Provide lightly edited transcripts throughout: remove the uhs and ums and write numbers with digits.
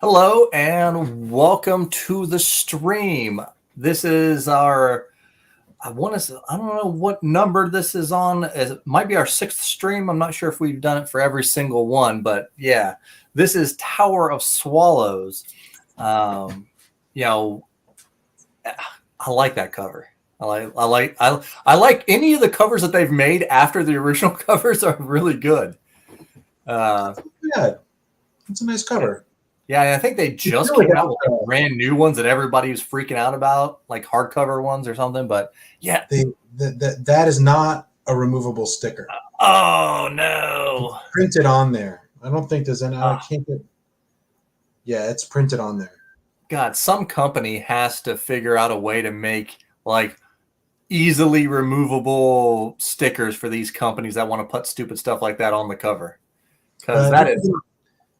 Hello and welcome to the stream. This is our, I don't know what number this is on. It might be our 6th stream. I'm not sure if we've done it for every single one, but yeah, this is Tower of Swallows. You know, I like that cover. I like any of the covers that they've made after the original covers are really good. Yeah, it's a nice cover. Yeah, I think they just came out with like brand new ones that everybody was freaking out about, like hardcover ones or something. But yeah, that is not a removable sticker. Oh no! It's printed on there. I don't think there's any. I can't get. Yeah, it's printed on there. God, some company has to figure out a way to make like easily removable stickers for these companies that want to put stupid stuff like that on the cover. Because that is.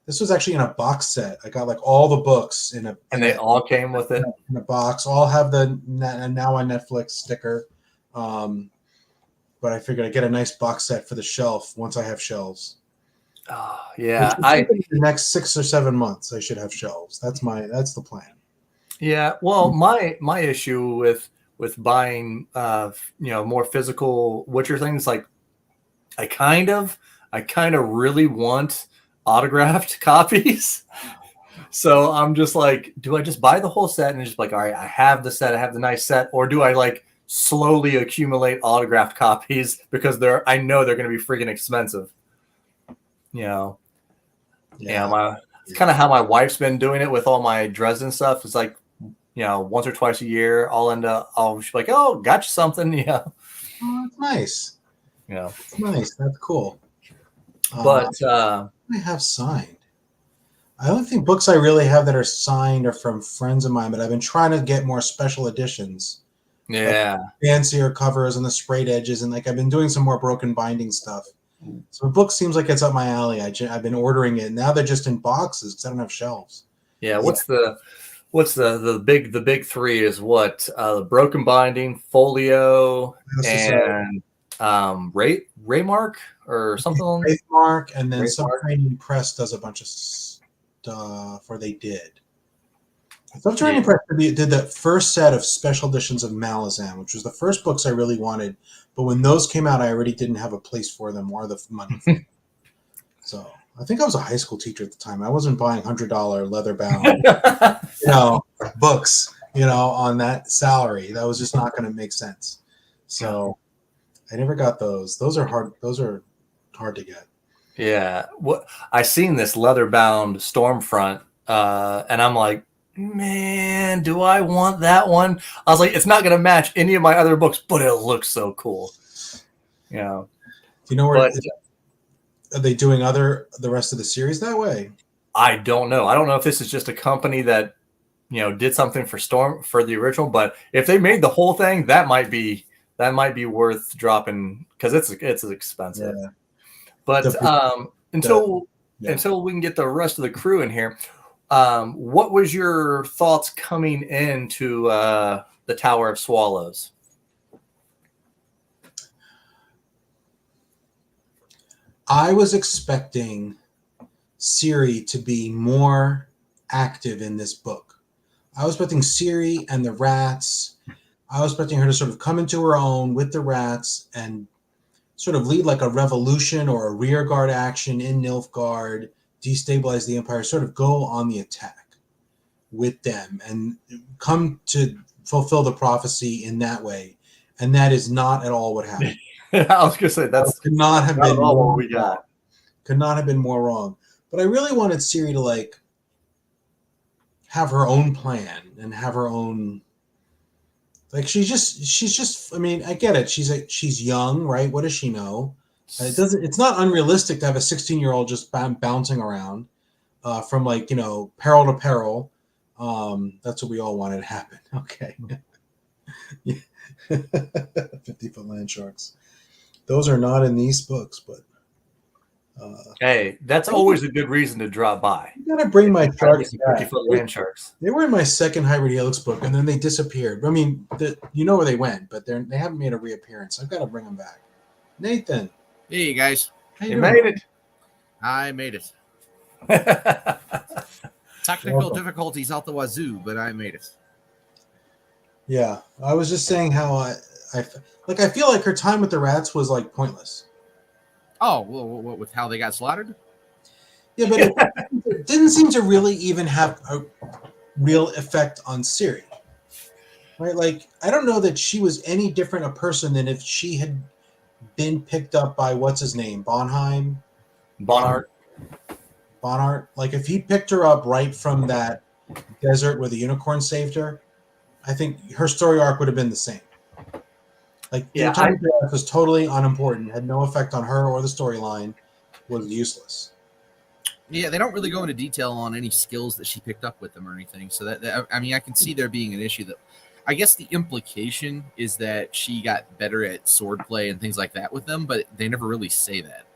This was actually in a box set. I got like all the books in a. And they all came with it in a box. All have the now on Netflix sticker. But I figured I'd get a nice box set for the shelf once I have shelves. Oh, yeah. The next 6 or 7 months I should have shelves. That's the plan. Yeah. Well, my issue with buying more physical Witcher things, like I kind of really want autographed copies. So I'm just like, do I just buy the whole set and just like, all right, I have the set, I have the nice set, or do I like slowly accumulate autographed copies because I know they're going to be freaking expensive. It's kind of how my wife's been doing it with all my Dresden stuff. It's like, once or twice a year, she's like, oh, got you something. Yeah. Oh, that's nice. Yeah. That's nice. That's cool. But I have signed. I don't think books I really have that are signed are from friends of mine, but I've been trying to get more special editions. Yeah. Like fancier covers and the sprayed edges, and like I've been doing some more broken binding stuff. So the book seems like it's up my alley. I've been ordering it. Now they're just in boxes because I don't have shelves. Yeah. What's the big three is what? The broken binding, folio, and Raymark or something. Raymark, and then Subterranean Press does a bunch of stuff, or they did. Subterranean Press did the first set of special editions of Malazan, which was the first books I really wanted. But when those came out, I already didn't have a place for them or the money for them. So I think I was a high school teacher at the time. I wasn't buying $100 leather-bound, books, on that salary. That was just not going to make sense. So I never got those. Those are hard. Those are hard to get. Yeah. I seen this leather-bound Stormfront, and I'm like, man, do I want that one? I was like, it's not going to match any of my other books, but it looks so cool. Do you know where are they doing the rest of the series that way? I don't know. I don't know if this is just a company that did something for the original, but if they made the whole thing, that might be worth dropping because it's expensive. Yeah. But until we can get the rest of the crew in here, what was your thoughts coming into the Tower of Swallows? I was expecting Ciri to be more active in this book. I was expecting Ciri and the rats. I was expecting her to sort of come into her own with the rats and sort of lead like a revolution or a rearguard action in Nilfgaard, destabilize the Empire, sort of go on the attack with them and come to fulfill the prophecy in that way. And that is not at all what happened. I was going to say that could not have been all what we got. Could not have been more wrong. But I really wanted Ciri to like have her own plan and have her own. Like she's just. I mean, I get it. She's young, right? What does she know? It's not unrealistic to have a 16-year-old just bouncing around from like peril to peril. That's what we all wanted to happen. Okay. 50-foot land sharks. Those are not in these books, but hey, that's always a good reason to drop by. You gotta bring my sharks back. 50-foot land sharks. They were in my second Hybrid Helix book, and then they disappeared. I mean, you know where they went, but they haven't made a reappearance. I've got to bring them back. Nathan. Hey, guys. You made it. I made it. Talk Technical difficulties out the wazoo, but I made it. Yeah, I was just saying how I feel like her time with the rats was like pointless. Oh, well, what with how they got slaughtered? Yeah, but it didn't seem to really even have a real effect on Ciri. Right? Like, I don't know that she was any different a person than if she had been picked up by what's his name, Bonheim, Bonhart. Bonhart. Like, if he picked her up right from that desert where the unicorn saved her, I think her story arc would have been the same. Like, the time was totally unimportant, had no effect on her or the storyline, was useless. Yeah, they don't really go into detail on any skills that she picked up with them or anything. So that I mean, I can see there being an issue. That I guess the implication is that she got better at swordplay and things like that with them, but they never really say that.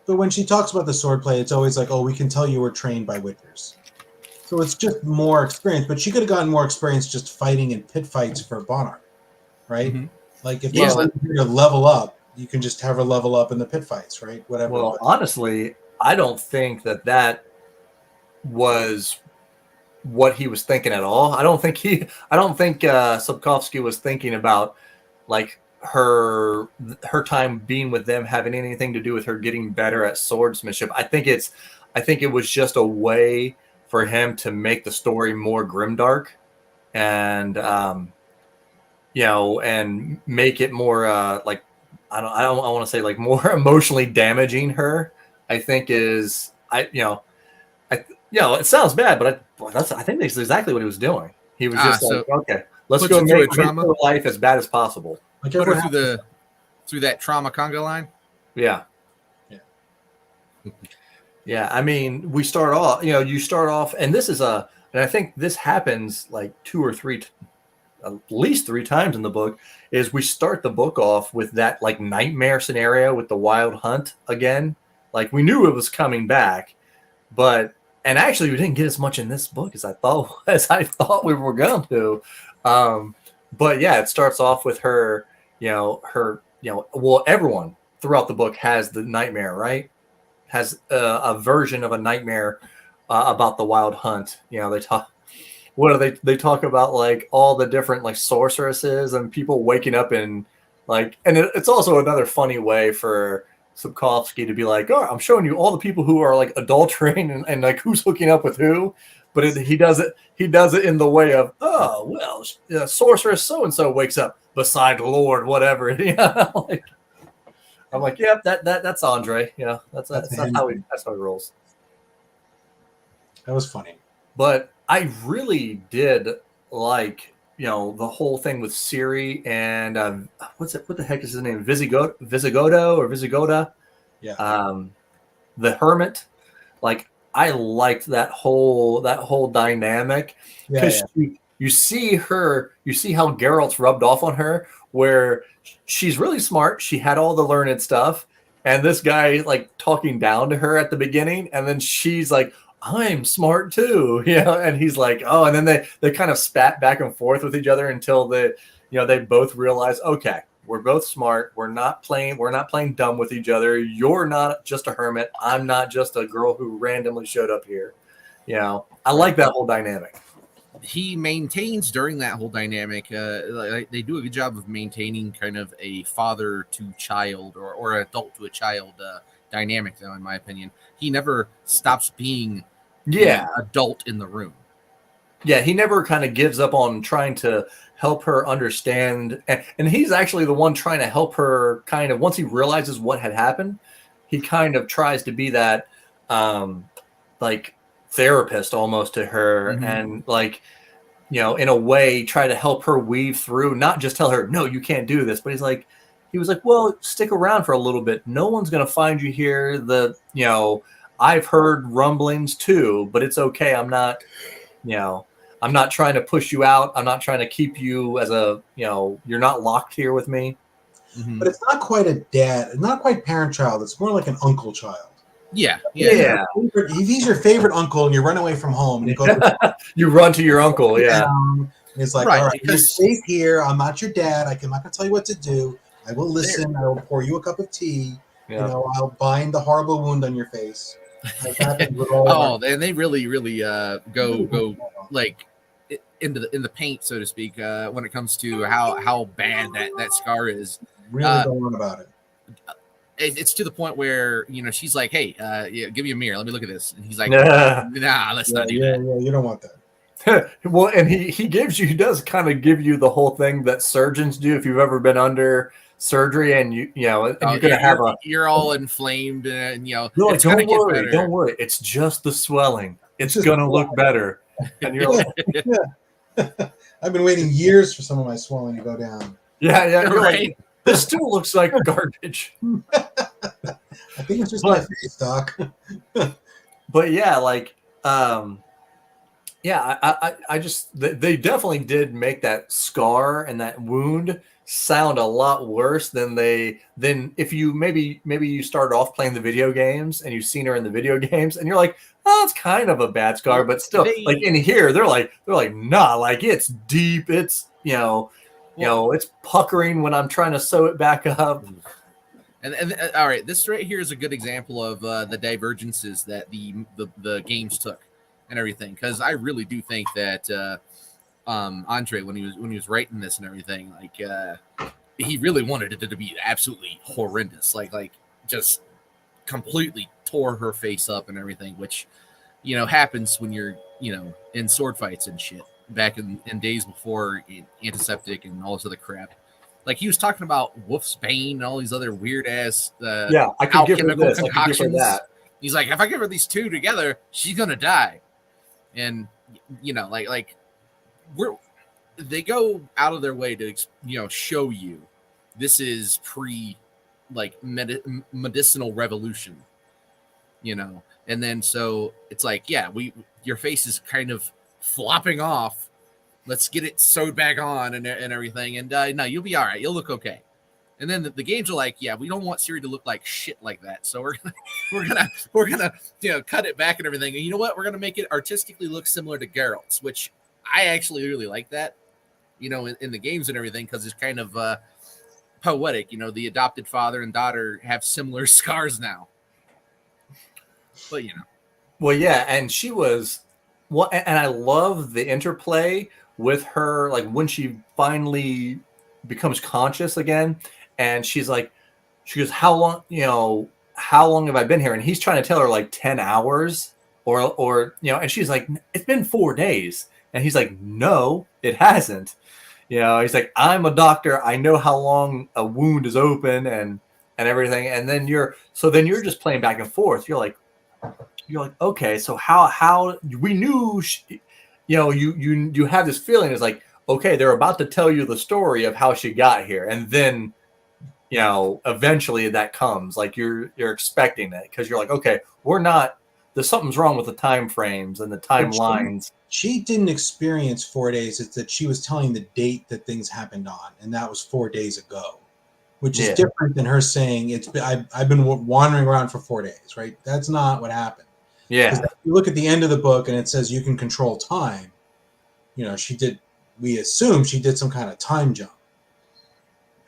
But when she talks about the swordplay, it's always like, "Oh, we can tell you were trained by Witchers." So it's just more experience. But she could have gotten more experience just fighting in pit fights for Bonhart, right? Mm-hmm. Like if you're here to level up, you can just have her level up in the pit fights, right? Whatever. Well, honestly, I don't think that was what he was thinking at all. I don't think Sapkowski was thinking about like her time being with them having anything to do with her getting better at swordsmanship. I think it was just a way for him to make the story more grimdark and and make it more like I want to say like more emotionally damaging her. I think it sounds bad, but I think that's exactly what he was doing. He was just like, okay, let's go make her life as bad as possible. Like put her through that trauma conga line. Yeah. Yeah. I mean, you start off, and and I think this happens like at least three times in the book, is we start the book off with that like nightmare scenario with the wild hunt again. Like we knew it was coming back, and actually we didn't get as much in this book as I thought we were going to. But yeah, it starts off with her, everyone throughout the book has the nightmare, right? Has a version of a nightmare about the wild hunt. They talk. What are they talk about like all the different like sorceresses and people waking up and like, and it's also another funny way for Sapkowski to be like, oh, I'm showing you all the people who are like adulterating and like who's hooking up with who, but he does it in the way of, oh well, sorceress so and so wakes up beside Lord whatever. Like, I'm like, yeah, that's Andre. Yeah, that's how he rolls. That was funny, but I really did like the whole thing with Ciri and what the heck is his name? Visigoda? Yeah. The hermit. Like I liked that whole dynamic because you see how Geralt's rubbed off on her, where she's really smart. She had all the learned stuff, and this guy like talking down to her at the beginning, and then she's like, I'm smart too, and he's like, oh, and then they kind of spat back and forth with each other until they both realize, okay, we're both smart. We're not playing dumb with each other. You're not just a hermit. I'm not just a girl who randomly showed up here. I like that whole dynamic. He maintains during that whole dynamic, they do a good job of maintaining kind of a father to child or adult to a child dynamic, though, in my opinion. He never stops being adult in the room. Yeah, he never kind of gives up on trying to help her understand. And he's actually the one trying to help her kind of, once he realizes what had happened, he kind of tries to be that like therapist almost to her, and like, in a way try to help her weave through, not just tell her, no, you can't do this, but he was like, well, stick around for a little bit. No one's going to find you here. I've heard rumblings too, but it's okay. I'm not trying to push you out. I'm not trying to keep you as you're not locked here with me. But it's not quite a dad, not quite parent-child. It's more like an uncle-child. Yeah. If he's your favorite uncle and you run away from home, and you run to your uncle. Yeah. It's like, all right, you're safe here. I'm not your dad. I'm not going to tell you what to do. I will listen. I will pour you a cup of tea. Yeah. I'll bind the horrible wound on your face. As happens with all of our- and they really go like in the paint, so to speak, when it comes to how bad that scar is. really go on about it. It's to the point where she's like, "Hey, yeah, give me a mirror. Let me look at this." And he's like, Yeah. "Nah, let's not do that." Yeah, you don't want that. Well, and he does kind of give you the whole thing that surgeons do if you've ever been under surgery and you're gonna have you're all inflamed and you're like, it's gonna don't get better. worry, it's just the swelling. It's gonna look better. And you're like, I've been waiting years for some of my swelling to go down. yeah, you're Right. like, this still looks like garbage. I think it's just my face, Doc. But yeah, like I just they definitely did make that scar and that wound sound a lot worse than if you maybe you started off playing the video games and you've seen her in the video games and you're like, oh, it's kind of a bad scar, but still, like in here they're like nah, like it's deep, it's it's puckering when I'm trying to sew it back up. And all right, this right here is a good example of the divergences that the games took and everything, because I really do think that Andrzej, when he was writing this and everything, like he really wanted it to be absolutely horrendous, like just completely tore her face up and everything, which happens when you're in sword fights and shit back in days before antiseptic and all this other crap. Like he was talking about Wolf's Bane and all these other weird ass I could give her this, I could give her that. He's like, if I give her these two together, she's gonna die. And like they go out of their way to show you this is pre like medicinal revolution, and then so it's like, your face is kind of flopping off. Let's get it sewed back on and everything, and no, you'll be all right. You'll look okay. And then the games are like, we don't want Ciri to look like shit like that, so we're gonna cut it back and everything. And you know what? We're gonna make it artistically look similar to Geralt's, which I actually really like that, in the games and everything, because it's kind of poetic. The adopted father and daughter have similar scars now. But well, yeah, and she was and I love the interplay with her, like when she finally becomes conscious again. And she goes, how long have I been here? And he's trying to tell her like 10 hours or and she's like, it's been 4 days. And he's like, no, it hasn't. He's like, I'm a doctor. I know how long a wound is open and everything. And then you're just playing back and forth. You're like, okay, so how we knew, you have this feeling is like, okay, they're about to tell you the story of how she got here. And then, eventually that comes, like you're expecting it, because you're like, okay, there's something's wrong with the time frames and the timelines. She didn't experience 4 days. It's that she was telling the date that things happened on, and that was 4 days ago, which is different than her saying I've been wandering around for 4 days, right? That's not what happened. Yeah. If you look at the end of the book and it says you can control time, we assume she did some kind of time jump.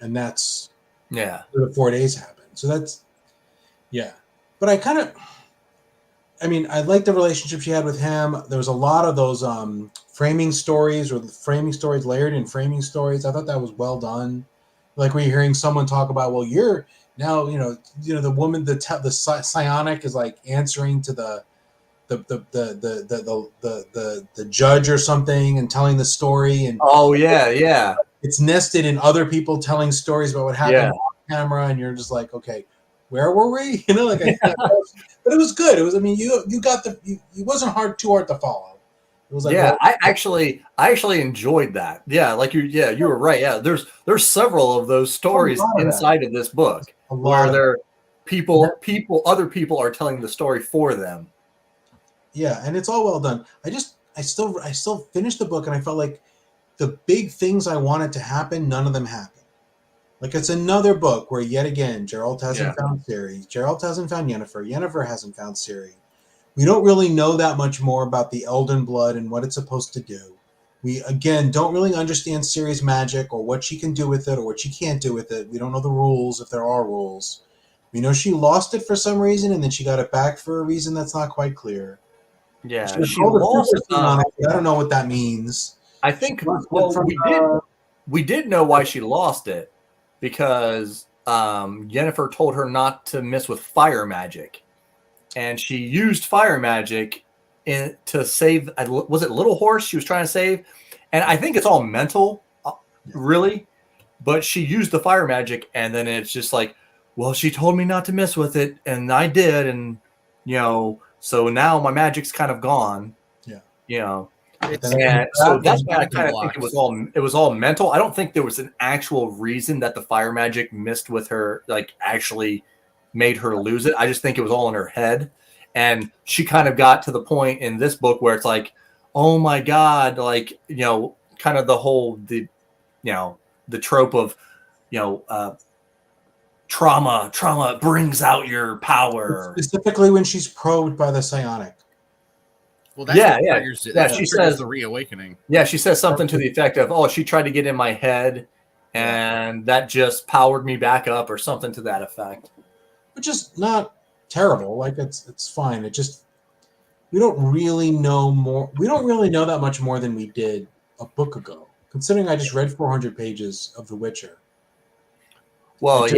And that's where the 4 days happened. So that's, But I like the relationship she had with him. There was a lot of those framing stories layered in framing stories. I thought that was well done. Like when you're hearing someone talk about, well, you're now, the woman, the psionic is like answering to the judge or something and telling the story, and it's nested in other people telling stories about what happened on camera, and you're just like, okay, where were we? But it was good. It was, you got it wasn't too hard to follow. It was like, I actually enjoyed that. Yeah, like you were right. Yeah, there's several of those stories inside of this book where other people are telling the story for them. Yeah, and it's all well done. I still finished the book, and I felt like the big things I wanted to happen, none of them happened. Like, it's another book where, yet again, Geralt hasn't found Ciri. Geralt hasn't found Yennefer. Yennefer hasn't found Ciri. We don't really know that much more about the Elden Blood and what it's supposed to do. We, again, don't really understand Ciri's magic or what she can do with it or what she can't do with it. We don't know the rules, if there are rules. We know she lost it for some reason, and then she got it back for a reason that's not quite clear. Yeah, She she called the lost. super scene on it, but I don't know what that means. I think. She lost it Well, from, we did know why she lost it because Yennefer told her not to mess with fire magic, and she used fire magic to save. Was it Little Horse she was trying to save? And I think it's all mental, really. But she used the fire magic, and then it's just like, well, she told me not to mess with it, and I did, and so now my magic's kind of gone. Yeah. And so that's why I kind of think it was all mental. I don't think there was an actual reason that the fire magic messed with her, like actually made her lose it. I just think it was all in her head, and she kind of got to the point in this book where it's like, oh my god, like kind of the trope of trauma brings out your power. Specifically when she's probed by the psionic. Well, that's she says the reawakening. Yeah, she says something to the effect of, "Oh, she tried to get in my head, and that just powered me back up," or something to that effect. Which is not terrible. Like it's fine. It just we don't really know more. We don't really know that much more than we did a book ago. Considering I just read 400 pages of The Witcher. Well, I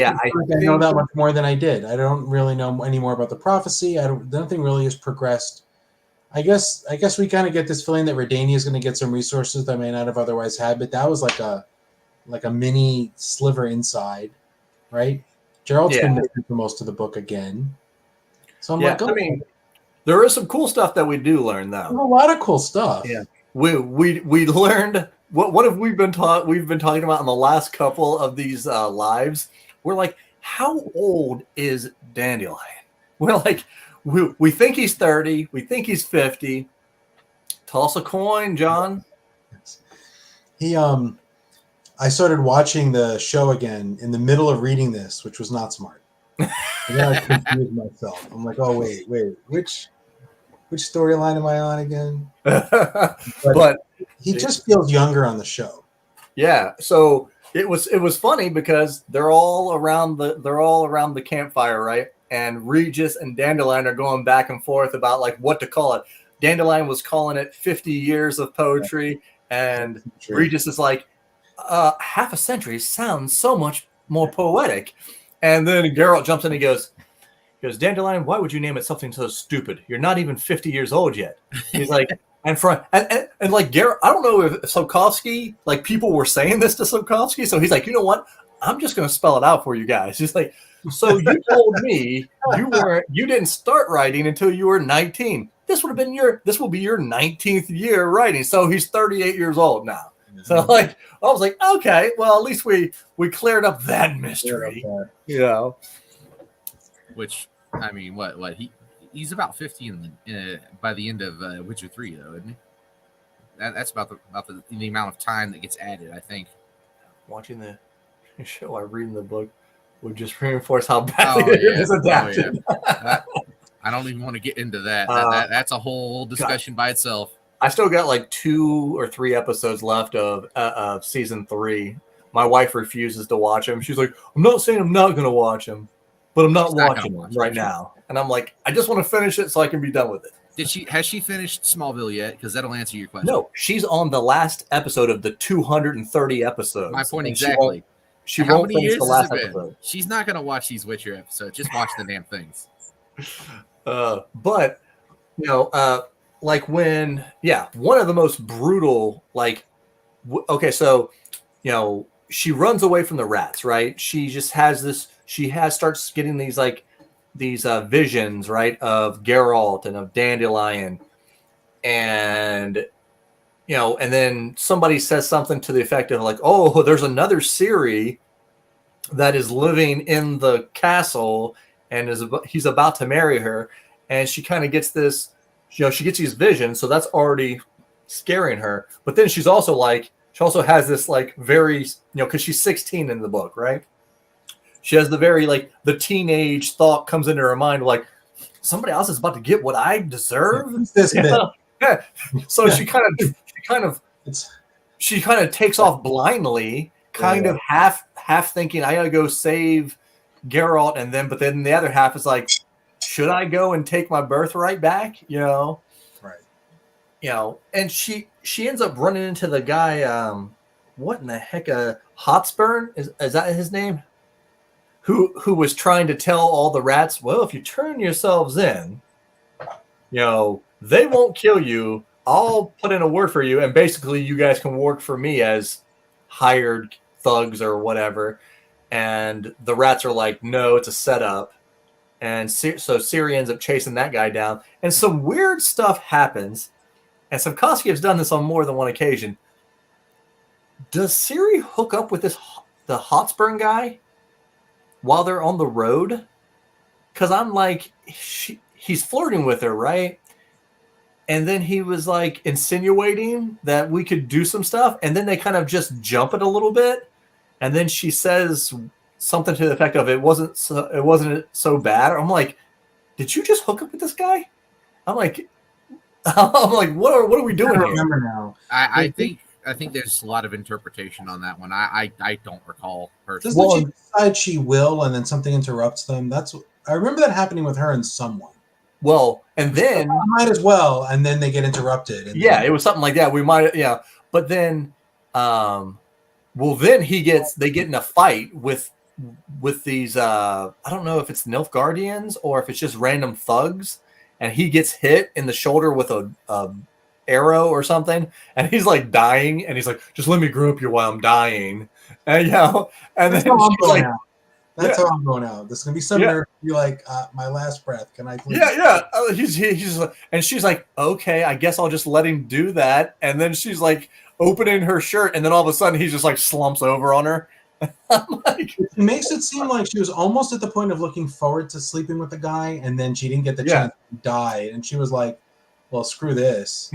know that much more than I did. I don't really know any more about the prophecy. Nothing really has progressed. I guess we kind of get this feeling that Redania is going to get some resources that I may not have otherwise had, but that was like a mini sliver inside, right? Geralt's been missing for most of the book again. So I'm like, I mean, there is some cool stuff that we do learn, though. There's a lot of cool stuff. Yeah, we learned what have we been taught? We've been talking about in the last couple of these lives. We're like, how old is Dandelion? We're like, we think he's 30. We think he's 50. Toss a coin, John. I started watching the show again in the middle of reading this, which was not smart. And then I confused myself. I'm like, oh wait, which storyline am I on again? But he just feels younger on the show. Yeah, so it was funny because they're all around the campfire, right? And Regis and Dandelion are going back and forth about like what to call it. Dandelion was calling it 50 years of poetry, and Regis is like, half a century sounds so much more poetic. And then Geralt jumps in and he goes, Dandelion, why would you name it something so stupid? You're not even 50 years old yet. He's like, and like Geralt, I don't know if Sapkowski, like people were saying this to Sapkowski, so he's like, you know what? I'm just going to spell it out for you guys. He's like, so you told me you didn't start writing until you were 19. This will be your 19th year writing. So he's 38 years old now. So like I was like, okay, well at least we cleared up that mystery. Which I mean, what he's about 50 by the end of Witcher 3 though, isn't he? That's about the amount of time that gets added, I think. Watching the show while reading the book would just reinforce how badly it is adapted. I don't even want to get into that. That's a whole discussion by itself. I still got like 2 or 3 episodes left of season 3. My wife refuses to watch them. She's like, I'm not saying I'm not going to watch them, but I'm not watching them right now. And I'm like, I just want to finish it so I can be done with it. Has she finished Smallville yet? Because that'll answer your question. No, she's on the last episode of the 230 episodes. My point exactly. She won't finish the last episode. She's not going to watch these Witcher episodes. Just watch the damn things. But like when, one of the most brutal, like, okay, so, she runs away from the rats, right? She just has starts getting these visions, right, of Geralt and of Dandelion, and and then somebody says something to the effect of like, oh, there's another Ciri that is living in the castle and he's about to marry her, and she kind of gets this, she gets these visions, so that's already scaring her. But then she also has this like very, because she's 16 in the book, right? She has the very like the teenage thought comes into her mind like, somebody else is about to get what I deserve. Yeah. So she kind of takes off blindly, kind of half thinking I gotta go save Geralt, but then the other half is like, should I go and take my birthright back? Right. And she ends up running into the guy. What in the heck? Hotspur is that his name? Who was trying to tell all the rats, well, if you turn yourselves in, they won't kill you. I'll put in a word for you, and basically you guys can work for me as hired thugs or whatever. And the rats are like, no, it's a setup. And so Ciri ends up chasing that guy down, and some weird stuff happens. And Sapkowski has done this on more than one occasion. Does Ciri hook up with the Hotspur guy while they're on the road? Because I'm like, he's flirting with her, right? And then he was like insinuating that we could do some stuff, and then they kind of just jump it a little bit, and then she says something to the effect of, it wasn't so bad. I'm like, did you just hook up with this guy? I'm like, what are we doing I here? remember now. I think there's a lot of interpretation on that one. I don't recall personally. Doesn't she decide she will, and then something interrupts them? I remember that happening with her and someone. Well, and then I might as well, and then they get interrupted. And it was something like that. We might, but then, then they get in a fight with these. I don't know if it's Nilfgaardians or if it's just random thugs, and he gets hit in the shoulder with a arrow or something, and he's like dying, and he's like, just let me grope you while I'm dying, and and then she's like, that's how I'm going out. There's gonna be some nerd be like, my last breath. Can I please? He's and she's like, okay, I guess I'll just let him do that. And then she's like opening her shirt, and then all of a sudden he's just like slumps over on her. I'm like, it makes it seem like she was almost at the point of looking forward to sleeping with the guy, and then she didn't get the chance to die, and she was like, well, screw this.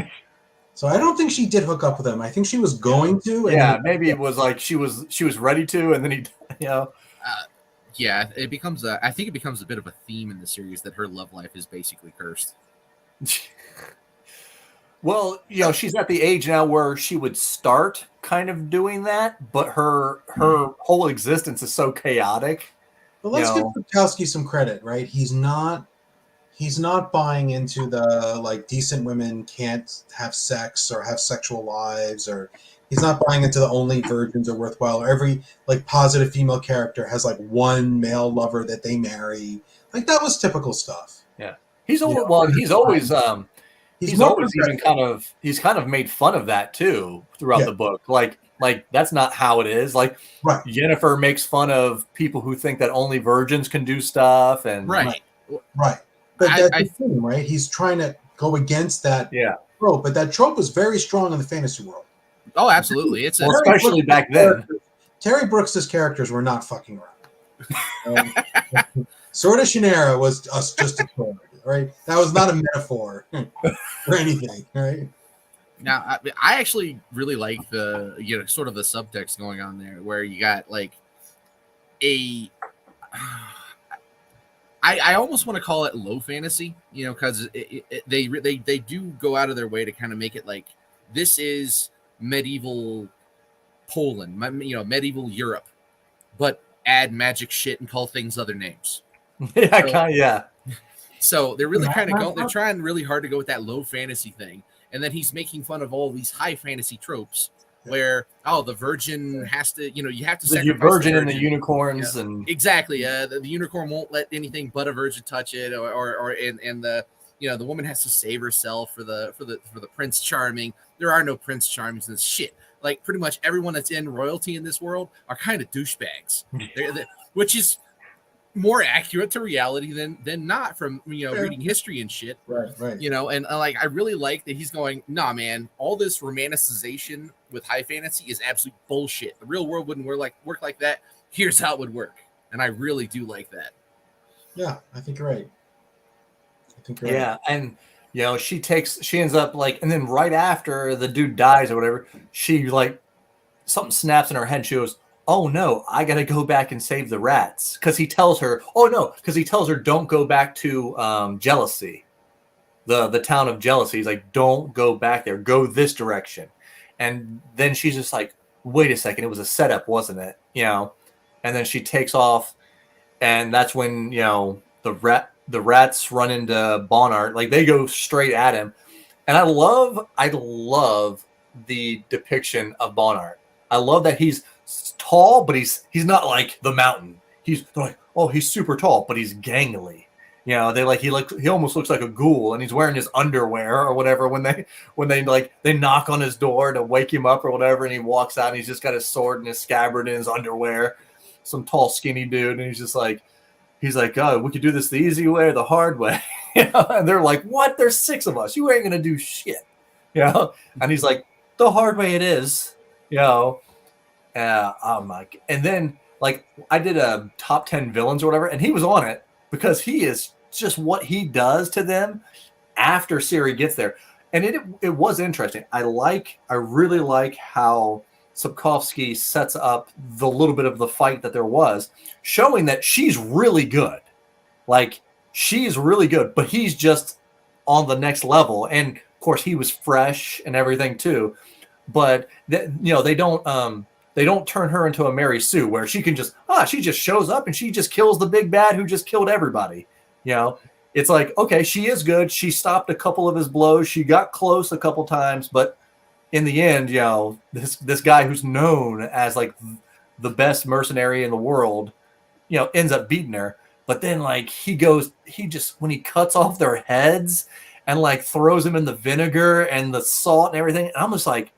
So I don't think she did hook up with him. I think she was going to. And maybe it was like she was ready to, and then he, it becomes I think it becomes a bit of a theme in the series that her love life is basically cursed. Well, she's at the age now where she would start kind of doing that, but her whole existence is so chaotic. But let's give Sapkowski some credit, right? He's not buying into the like decent women can't have sex or have sexual lives, or he's not buying into the only virgins are worthwhile, or every like positive female character has like one male lover that they marry. Like that was typical stuff. Yeah. He's always even kind of made fun of that too throughout the book. Like that's not how it is. Like Yennefer makes fun of people who think that only virgins can do stuff, and right. But that's the thing, right? He's trying to go against that trope, but that trope was very strong in the fantasy world. Oh, absolutely! Especially back then. Terry Brooks's characters were not fucking around. Sword of Shannara was just a sword, right? That was not a metaphor for anything, right? Now, I actually really like the sort of the subtext going on there, where you got like I almost want to call it low fantasy, because they do go out of their way to kind of make it like this is medieval Poland, medieval Europe, but add magic shit and call things other names. So they're really they're trying really hard to go with that low fantasy thing, and then he's making fun of all these high fantasy tropes. Where the virgin has to, you have to sacrifice the virgin and the unicorns and exactly the unicorn won't let anything but a virgin touch it, or the the woman has to save herself for the Prince Charming. There are no Prince Charmings in this shit. Like pretty much everyone that's in royalty in this world are kind of douchebags, which is more accurate to reality than not from reading history and shit. Right. And like I really like that he's going, nah, man, all this romanticization with high fantasy is absolute bullshit. The real world wouldn't work like that. Here's how it would work. And I really do like that. Yeah, I think you're right. And she ends up like, and then right after the dude dies or whatever, she like something snaps in her head and she goes, oh no, I gotta go back and save the rats. Because he tells her, don't go back to Jealousy, the town of Jealousy. He's like, don't go back there, go this direction. And then she's just like, wait a second, it was a setup, wasn't it? And then she takes off, and that's when the rats run into Bonnart. Like they go straight at him, and I love the depiction of Bonnart. I love that he's tall, but he's not like the mountain. They're like, oh, he's super tall, but he's gangly. He almost looks like a ghoul, and he's wearing his underwear or whatever when they knock on his door to wake him up or whatever, and he walks out and he's just got his sword and his scabbard and his underwear. Some tall, skinny dude, and he's like, God, we could do this the easy way or the hard way. And they're like, what? There's 6 of us. You ain't gonna do shit. And he's like, the hard way it is. And then like I did a top 10 villains or whatever, and he was on it because he is just what he does to them after Ciri gets there. And it was interesting. I really like how Sapkowski sets up the little bit of the fight that there was, showing that she's really good. Like, she's really good, but he's just on the next level. And of course, he was fresh and everything too. But they don't turn her into a Mary Sue where she can she just shows up and she just kills the big bad who just killed everybody. It's like, okay, she is good. She stopped a couple of his blows. She got close a couple times, but in the end, this guy who's known as like the best mercenary in the world, ends up beating her. But then like when he cuts off their heads and like throws them in the vinegar and the salt and everything, and I'm just like,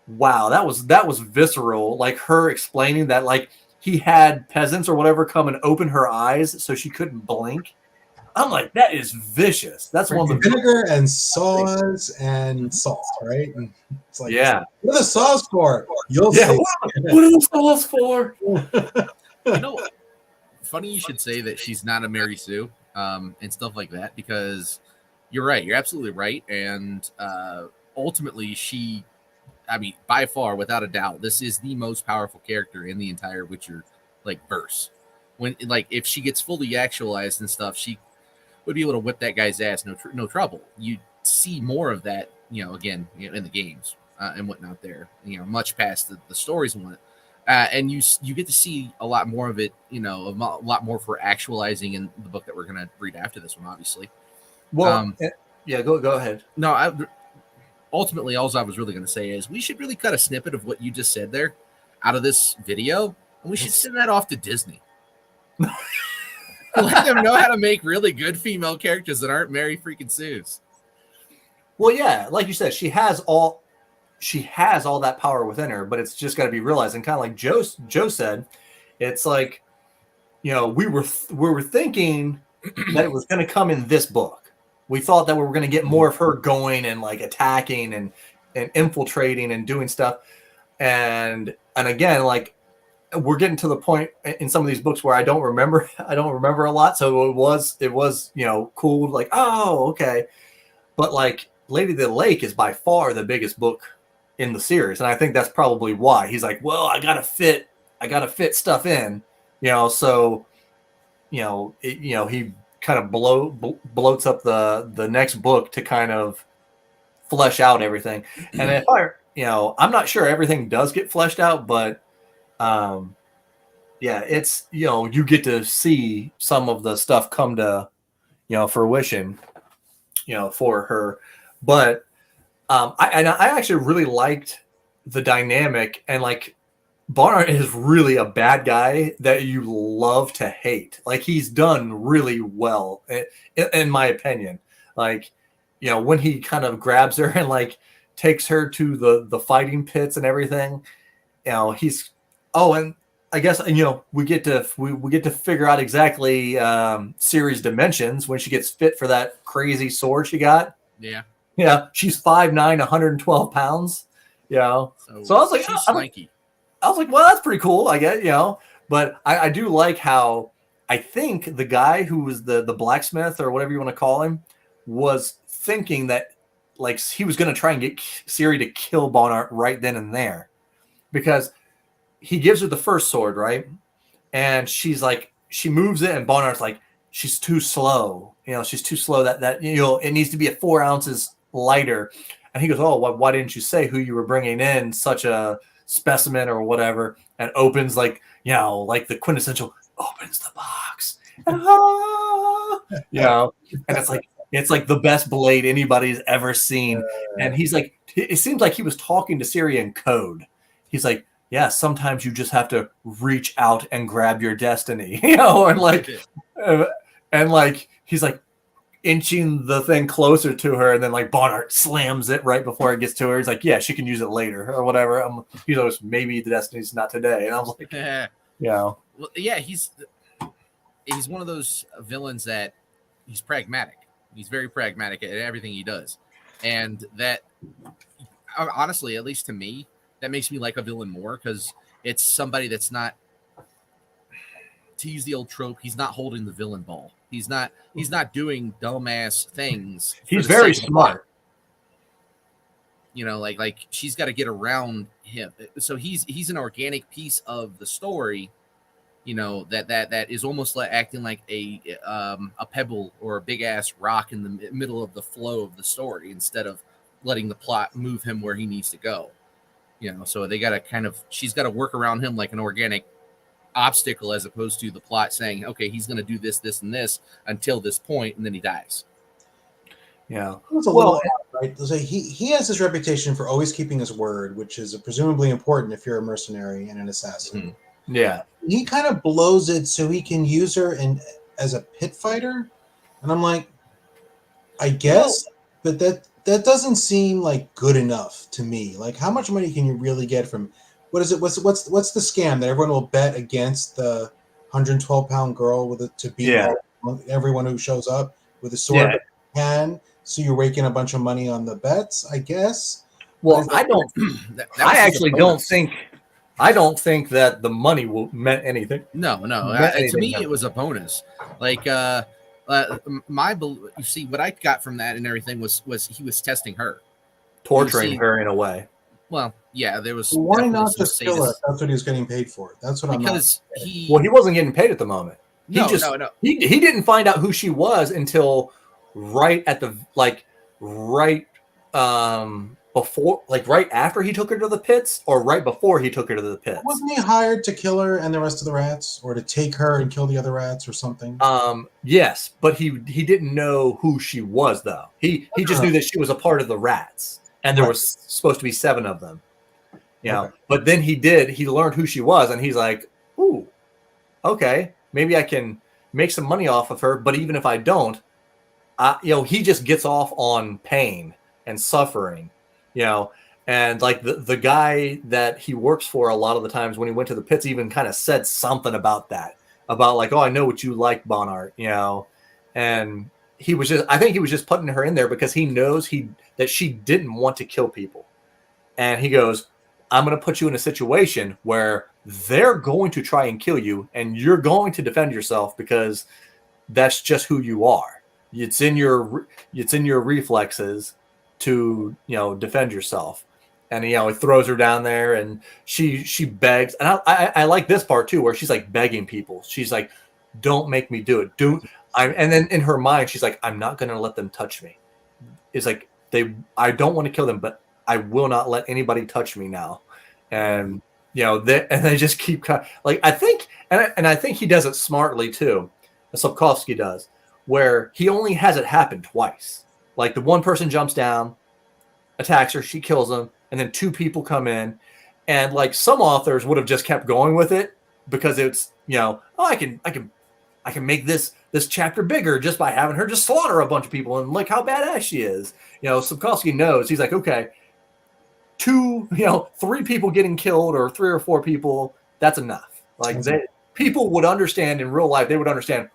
wow, that was visceral. Like her explaining that like he had peasants or whatever come and open her eyes so she couldn't blink. I'm like, that is vicious. That's one of the vinegar and saws and salt, right? And it's like, yeah, what are the saws for? You'll see. What are the saws for? Funny you should say that she's not a Mary Sue and stuff like that, because you're right. You're absolutely right. And ultimately, by far, without a doubt, this is the most powerful character in the entire Witcher verse. When if she gets fully actualized and stuff, she would be able to whip that guy's ass no trouble. You see more of that, again, in the games and whatnot there, much past the stories and whatnot. And you get to see a lot more of it, a lot more for actualizing in the book that we're going to read after this one, obviously. Well, yeah, go ahead. No, ultimately, all I was really going to say is we should really cut a snippet of what you just said there out of this video, and we should send that off to Disney. Let them know how to make really good female characters that aren't Mary freaking Sues. Well, yeah, like you said, she has all that power within her, but it's just got to be realized. And kind of like Joe said, it's like, we were thinking that it was going to come in this book. We thought that we were going to get more of her going and like attacking and infiltrating and doing stuff. And again, like we're getting to the point in some of these books where I don't remember a lot. So it was cool. Like, oh, okay. But like Lady of the Lake is by far the biggest book in the series. And I think that's probably why he's like, well, I gotta fit stuff in, so, he kind of bloats up the next book to kind of flesh out everything. And if I'm not sure everything does get fleshed out, but it's you get to see some of the stuff come to fruition for her. But I actually really liked the dynamic, and like Bonnart is really a bad guy that you love to hate. Like he's done really well in my opinion. Like when he kind of grabs her and like takes her to the fighting pits and everything, and I guess we get to figure out exactly Ciri's dimensions when she gets fit for that crazy sword she got. Yeah, she's 5'9", 112 pounds. So I was like, she's swanky. I was like, well, that's pretty cool, I guess, But I do like how I think the guy who was the blacksmith or whatever you want to call him was thinking that like he was going to try and get Ciri to kill Bonnart right then and there, because he gives her the first sword, right? And she's like, she moves it, and Bonnart's like, she's too slow. She's too slow. That it needs to be at 4 ounces lighter. And he goes, oh, why didn't you say who you were bringing in, such a specimen or whatever? And opens like the quintessential, opens the box. Ah! You know, and it's like the best blade anybody's ever seen. And he's like, it seems like he was talking to Ciri in code. He's like, yeah, sometimes you just have to reach out and grab your destiny, you know, and like he's like inching the thing closer to her, and then like Bonhart slams it right before it gets to her. He's like, yeah, she can use it later or whatever. He goes, maybe the destiny's not today. And I was like, you know, well, yeah, he's one of those villains that he's pragmatic. He's very pragmatic at everything he does, and that honestly, at least to me, that makes me like a villain more because it's somebody that's not, to use the old trope, he's not holding the villain ball. He's not doing dumbass things. He's very smart. You know, like she's got to get around him. So he's an organic piece of the story, you know, that is almost like acting like a pebble or a big ass rock in the middle of the flow of the story instead of letting the plot move him where he needs to go. You know, so they got to she's got to work around him like an organic obstacle as opposed to the plot saying, okay, he's going to do this, this, and this until this point, and then he dies. Yeah. It's a little odd, right? So he has this reputation for always keeping his word, which is presumably important if you're a mercenary and an assassin. Mm-hmm. Yeah. He kind of blows it so he can use her as a pit fighter. And I'm like, I guess, but that doesn't seem like good enough to me. Like, how much money can you really get from, what is it? What's the scam that everyone will bet against the 112-pound girl to beat everyone who shows up with a sword? Yeah. So you're raking a bunch of money on the bets, I guess. Well, I don't. I actually don't think. I don't think that the money meant anything. No. To me, it was a bonus. Like, you see, what I got from that and everything was he was testing her, torturing her in a way. Well, yeah, there was. Why not just kill her? That's what he was getting paid for. That's what because he wasn't getting paid at the moment. No. He didn't find out who she was until right at the before, like right after he took her to the pits, or right before he took her to the pits. Wasn't he hired to kill her and the rest of the rats, or to take her and kill the other rats, or something? Yes, but he didn't know who she was though. He just knew that she was a part of the rats, and there was supposed to be 7 of them. You know, but then he learned who she was, and he's like, ooh, okay, maybe I can make some money off of her. But even if I don't, he just gets off on pain and suffering, you know, and like the guy that he works for a lot of the times when he went to the pits even kind of said something about that, about like, oh, I know what you like, Bonhart, you know, and I think he was just putting her in there because he knows that she didn't want to kill people. And he goes, I'm going to put you in a situation where they're going to try and kill you and you're going to defend yourself because that's just who you are. It's in your reflexes to, you know, defend yourself. And, you know, he throws her down there and she begs. And I like this part too, where she's like begging people. She's like, don't make me do it. And then in her mind, she's like, I'm not going to let them touch me. It's like, I don't want to kill them, but I will not let anybody touch me now. And, you know, they just keep like, I think, and I think he does it smartly too. Sapkowski does, where he only has it happen twice. Like the one person jumps down, attacks her, she kills him, and then 2 people come in. And like some authors would have just kept going with it because it's, you know, oh, I can make this chapter bigger just by having her just slaughter a bunch of people and look how badass she is. You know, Sapkowski knows. He's like, okay, 3 people getting killed or 3 or 4 people, that's enough. Like people would understand in real life. They would understand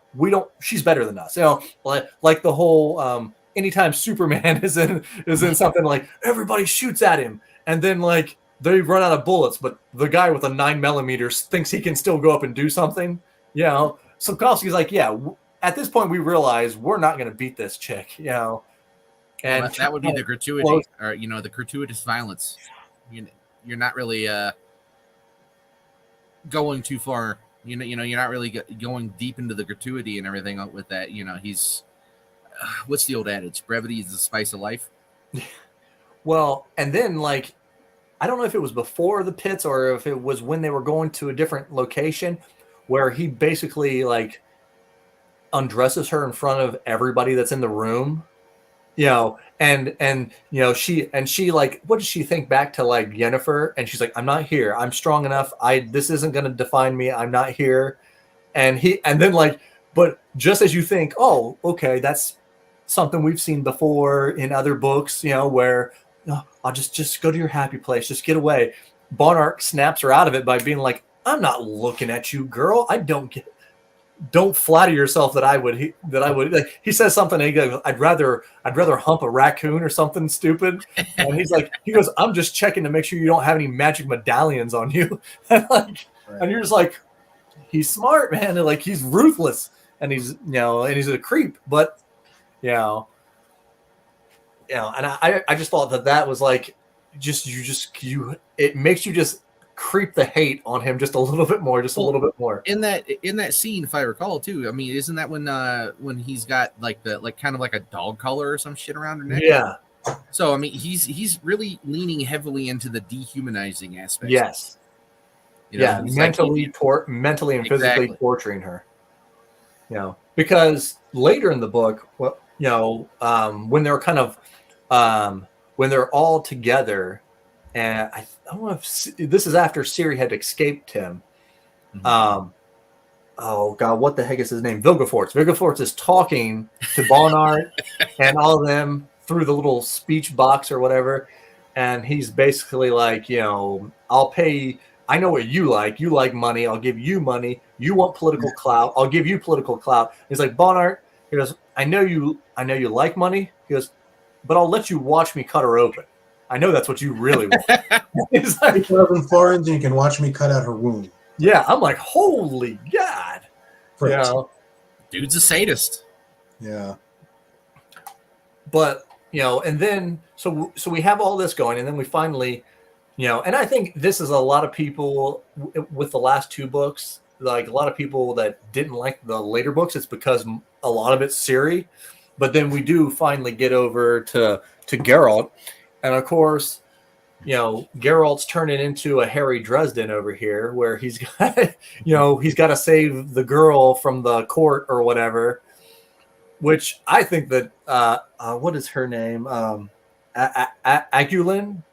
she's better than us. You know, like the whole anytime Superman is in something, like everybody shoots at him and then like they run out of bullets, but the guy with a 9mm thinks he can still go up and do something. You know, Sapkowski's like, yeah, at this point we realize we're not going to beat this chick. You know, and that would be the gratuity, or you know, the gratuitous violence. You're not really going too far. You know, you're not really going deep into the gratuity and everything with that. You know, he's what's the old adage? Brevity is the spice of life. Well, and then like, I don't know if it was before the pits or if it was when they were going to a different location, where he basically like undresses her in front of everybody that's in the room, and she like, what does she think back to like Yennefer? And she's like, I'm not here. I'm strong enough. This isn't going to define me. I'm not here. And then like, but just as you think, oh, okay, that's something we've seen before in other books, where I'll just go to your happy place, just get away. Bonark snaps her out of it by being like, I'm not looking at you, girl. Don't flatter yourself that I would. Like, he says something. And he goes, I'd rather hump a raccoon or something stupid. And he goes, I'm just checking to make sure you don't have any magic medallions on you. And like, right. And you're just like, he's smart, man. And like, he's ruthless, and he's and he's a creep. But and I just thought that was like, it makes you just creep the hate on him just a little bit more, a little bit more. In that scene, if I recall too, I mean, isn't that when he's got like kind of like a dog collar or some shit around her neck? Yeah. So I mean, he's really leaning heavily into the dehumanizing aspect. Yes. Mentally and physically torturing her. Because later in the book, when they're kind of when they're all together, and I don't know if this is after Ciri had escaped him. Mm-hmm. Oh God, what the heck is his name? Vilgefortz. Vilgefortz is talking to Bonart and all of them through the little speech box or whatever, and he's basically like, I'll pay. I know what you like. You like money. I'll give you money. You want political clout. I'll give you political clout. He's like, Bonart. He goes, I know you like money. He goes, but I'll let you watch me cut her open. I know that's what you really want. He's like, 2,000 florins, and you can watch me cut out her wound. Yeah, I'm like, holy God. Dude's a sadist. Yeah. But, and then, so we have all this going, and then we finally, and I think this is a lot of people with the last two books, like a lot of people that didn't like the later books, it's because a lot of it's Ciri. But then we do finally get over to Geralt. And of course, Geralt's turning into a Harry Dresden over here, where he's got, he's got to save the girl from the court or whatever. Which I think that what is her name? Agulin,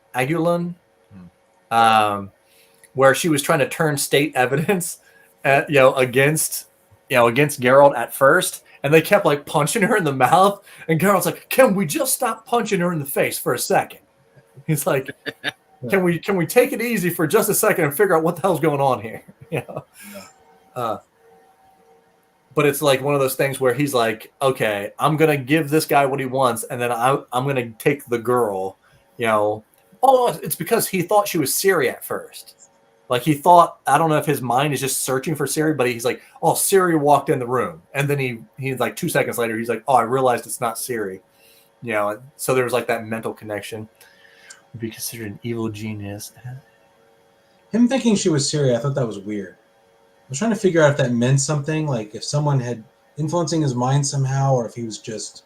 where she was trying to turn state evidence, against Geralt at first. And they kept like punching her in the mouth. And Geralt's like, can we just stop punching her in the face for a second? He's like, can we take it easy for just a second and figure out what the hell's going on here? But it's like one of those things where he's like, okay, I'm going to give this guy what he wants. And then I'm going to take the girl, it's because he thought she was Ciri at first. Like he thought, I don't know if his mind is just searching for Ciri, but he's like, oh, Ciri walked in the room. And then he's like 2 seconds later, he's like, oh, I realized it's not Ciri. So there was like that mental connection. Would be considered an evil genius. Him thinking she was Ciri, I thought that was weird. I was trying to figure out if that meant something, like if someone had influencing his mind somehow, or if he was just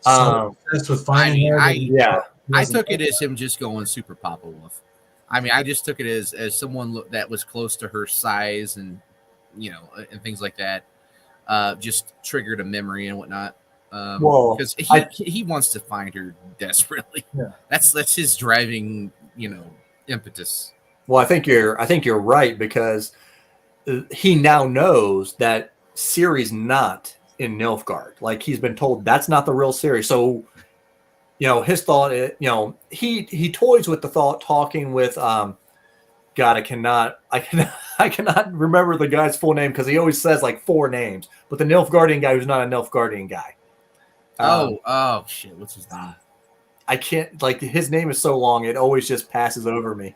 so obsessed with finding her. I took it as him just going super Papa Wolf. I mean, I just took it as someone that was close to her size and, and things like that, just triggered a memory and whatnot. Because he wants to find her desperately. Yeah. That's his driving, impetus. Well, I think you're right, because he now knows that Ciri's not in Nilfgaard. Like he's been told that's not the real Ciri. So, his thought, he toys with the thought, talking with, God, I cannot remember the guy's full name because he always says like 4 names, but the Nilfgaardian guy who's not a Nilfgaardian guy. Oh shit! What's his name? I can't, like, his name is so long it always just passes over me.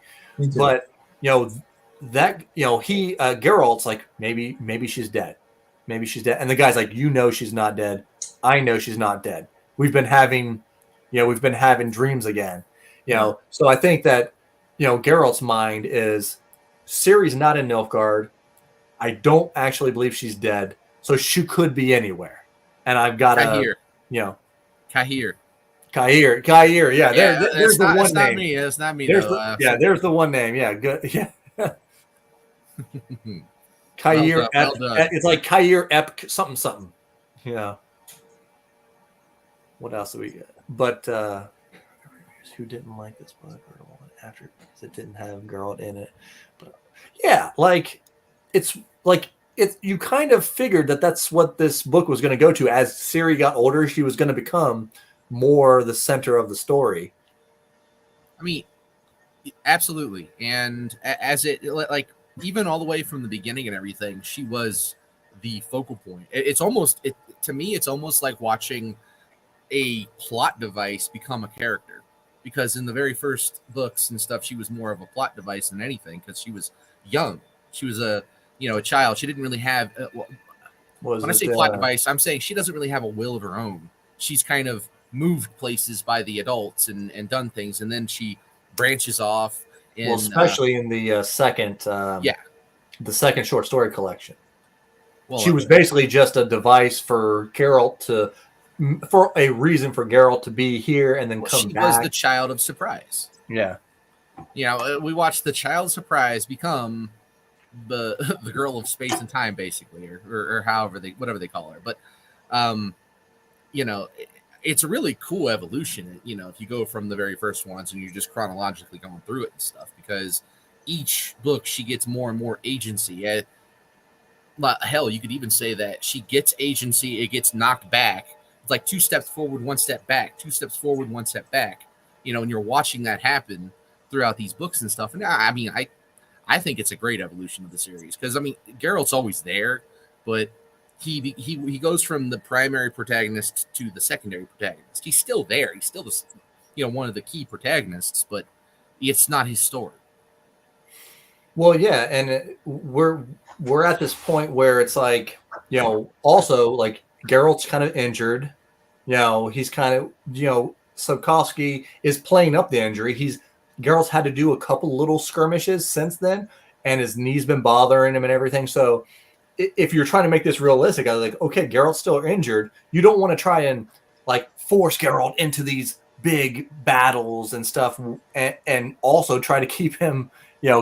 But Geralt's like, maybe she's dead, and the guy's like, she's not dead. I know she's not dead. We've been having dreams again, So I think that Geralt's mind is Ciri's not in Nilfgaard. I don't actually believe she's dead, so she could be anywhere, and I've got to. Cahir. Yeah, there's the one name. It's not me. There's the one name. Yeah, good. Yeah. Kair Well done. it's like Kair Ep something something. Yeah. What else do we get? But who didn't like this book or the one after because it didn't have Geralt in it? But yeah, like it's like it. You kind of figured that that's what this book was going to go to. As Ciri got older, she was going to become more the center of the story. I mean, absolutely. And as it like even all the way from the beginning and everything, she was the focal point. It's almost to me, it's almost like watching a plot device become a character, because in the very first books and stuff, she was more of a plot device than anything because she was young. She was a child. She didn't really have. When I say plot device, I'm saying she doesn't really have a will of her own. She's kind of moved places by the adults and done things, and then she branches off. Well, especially in the second, the second short story collection. Well, she was basically just a device for Geralt for a reason for Geralt to be here and then come back. She was the child of surprise. Yeah. We watched the child of surprise become the girl of space and time, basically, or whatever they call her. But, it's a really cool evolution, if you go from the very first ones and you're just chronologically going through it and stuff, because each book she gets more and more agency. Hell, you could even say that she gets agency, it gets knocked back. It's like 2 steps forward, 1 step back, 2 steps forward, 1 step back, and you're watching that happen throughout these books and stuff. And I think it's a great evolution of the series, because Geralt's always there, but he goes from the primary protagonist to the secondary protagonist. He's still there. He's still one of the key protagonists, but it's not his story. Well, yeah, and we're at this point where it's like, also like Geralt's kind of injured. He's kind of, Sapkowski is playing up the injury. Geralt's had to do a couple little skirmishes since then, and his knee's been bothering him and everything. So if you're trying to make this realistic, I was like, okay, Geralt's still injured. You don't want to try and like force Geralt into these big battles and stuff, and also try to keep him,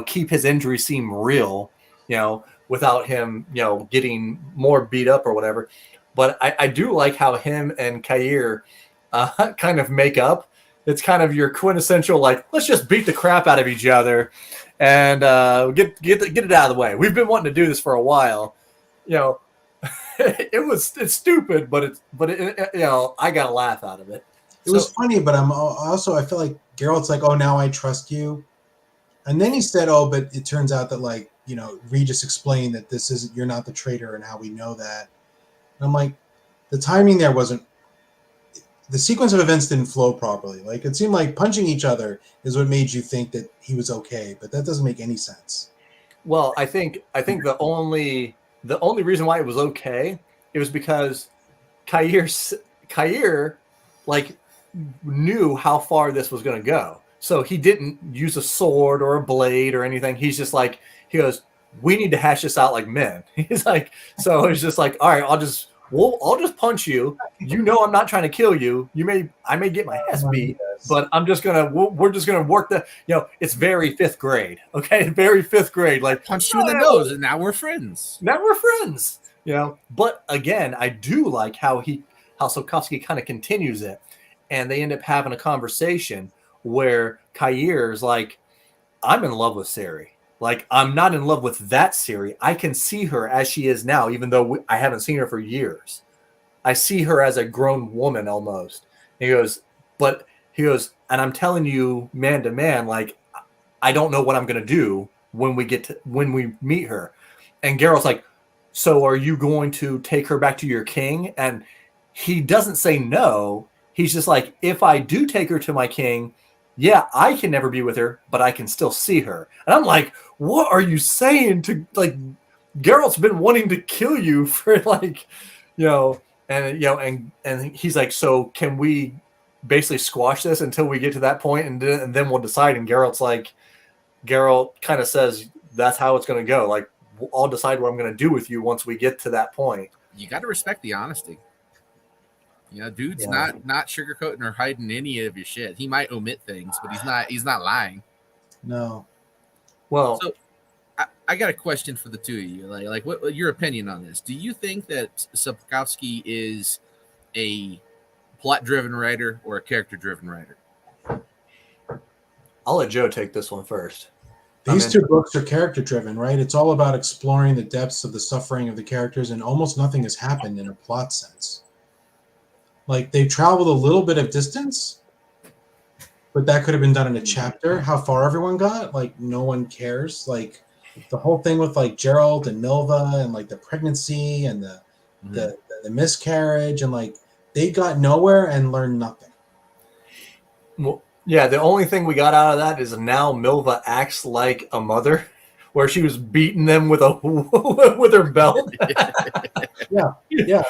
keep his injury seem real, without him, getting more beat up or whatever. But I do like how him and Kair kind of make up. It's kind of your quintessential, like, let's just beat the crap out of each other and get it out of the way. We've been wanting to do this for a while. It's stupid, but I got a laugh out of it. It was funny, but I feel like Geralt's like, oh, now I trust you. And then he said, oh, but it turns out that, like, Regis explained that you're not the traitor and how we know that. And I'm like, the timing there wasn't, the sequence of events didn't flow properly. Like, it seemed like punching each other is what made you think that he was okay, but that doesn't make any sense. Well, I think the only reason why it was okay, it was because Kair like knew how far this was going to go. So he didn't use a sword or a blade or anything. He's just like, he goes, we need to hash this out like men. He's like, so it's just like, all right, I'll just punch you. I'm not trying to kill you. I may get my ass beat, but we're just gonna work the, it's very 5th grade. Okay. Very 5th grade. Like, punch you in the nose and now we're friends. But again, I do like how Sapkowski kind of continues it, and they end up having a conversation where Kair's like, I'm in love with Ciri. Like, I'm not in love with that Ciri. I can see her as she is now, even though I haven't seen her for years. I see her as a grown woman almost. And he goes, and I'm telling you, man to man, like, I don't know what I'm going to do when we meet her. And Geralt's like, so are you going to take her back to your king? And he doesn't say no. He's just like, if I do take her to my king, yeah, I can never be with her, but I can still see her. And I'm like, what are you saying to, like, Geralt's been wanting to kill you for, like, and he's like, so can we basically squash this until we get to that point, and then we'll decide. And Geralt kind of says, that's how it's going to go. Like, I'll decide what I'm going to do with you once we get to that point. You got to respect the honesty. Dude's not sugarcoating or hiding any of your shit. He might omit things, but he's not lying. No. Well, so I got a question for the two of you. Like what your opinion on this? Do you think that Sapkowski is a plot-driven writer or a character-driven writer? I'll let Joe take this one first. These two books are character driven, right? It's all about exploring the depths of the suffering of the characters, and almost nothing has happened in a plot sense. Like, they've traveled a little bit of distance, but that could have been done in a chapter. How far everyone got, like, no one cares. Like, the whole thing with, like, Geralt and Milva and, like, the pregnancy and the miscarriage, and, like, they got nowhere and learned nothing. Well, yeah, the only thing we got out of that is now Milva acts like a mother, where she was beating them with with her belt. Yeah.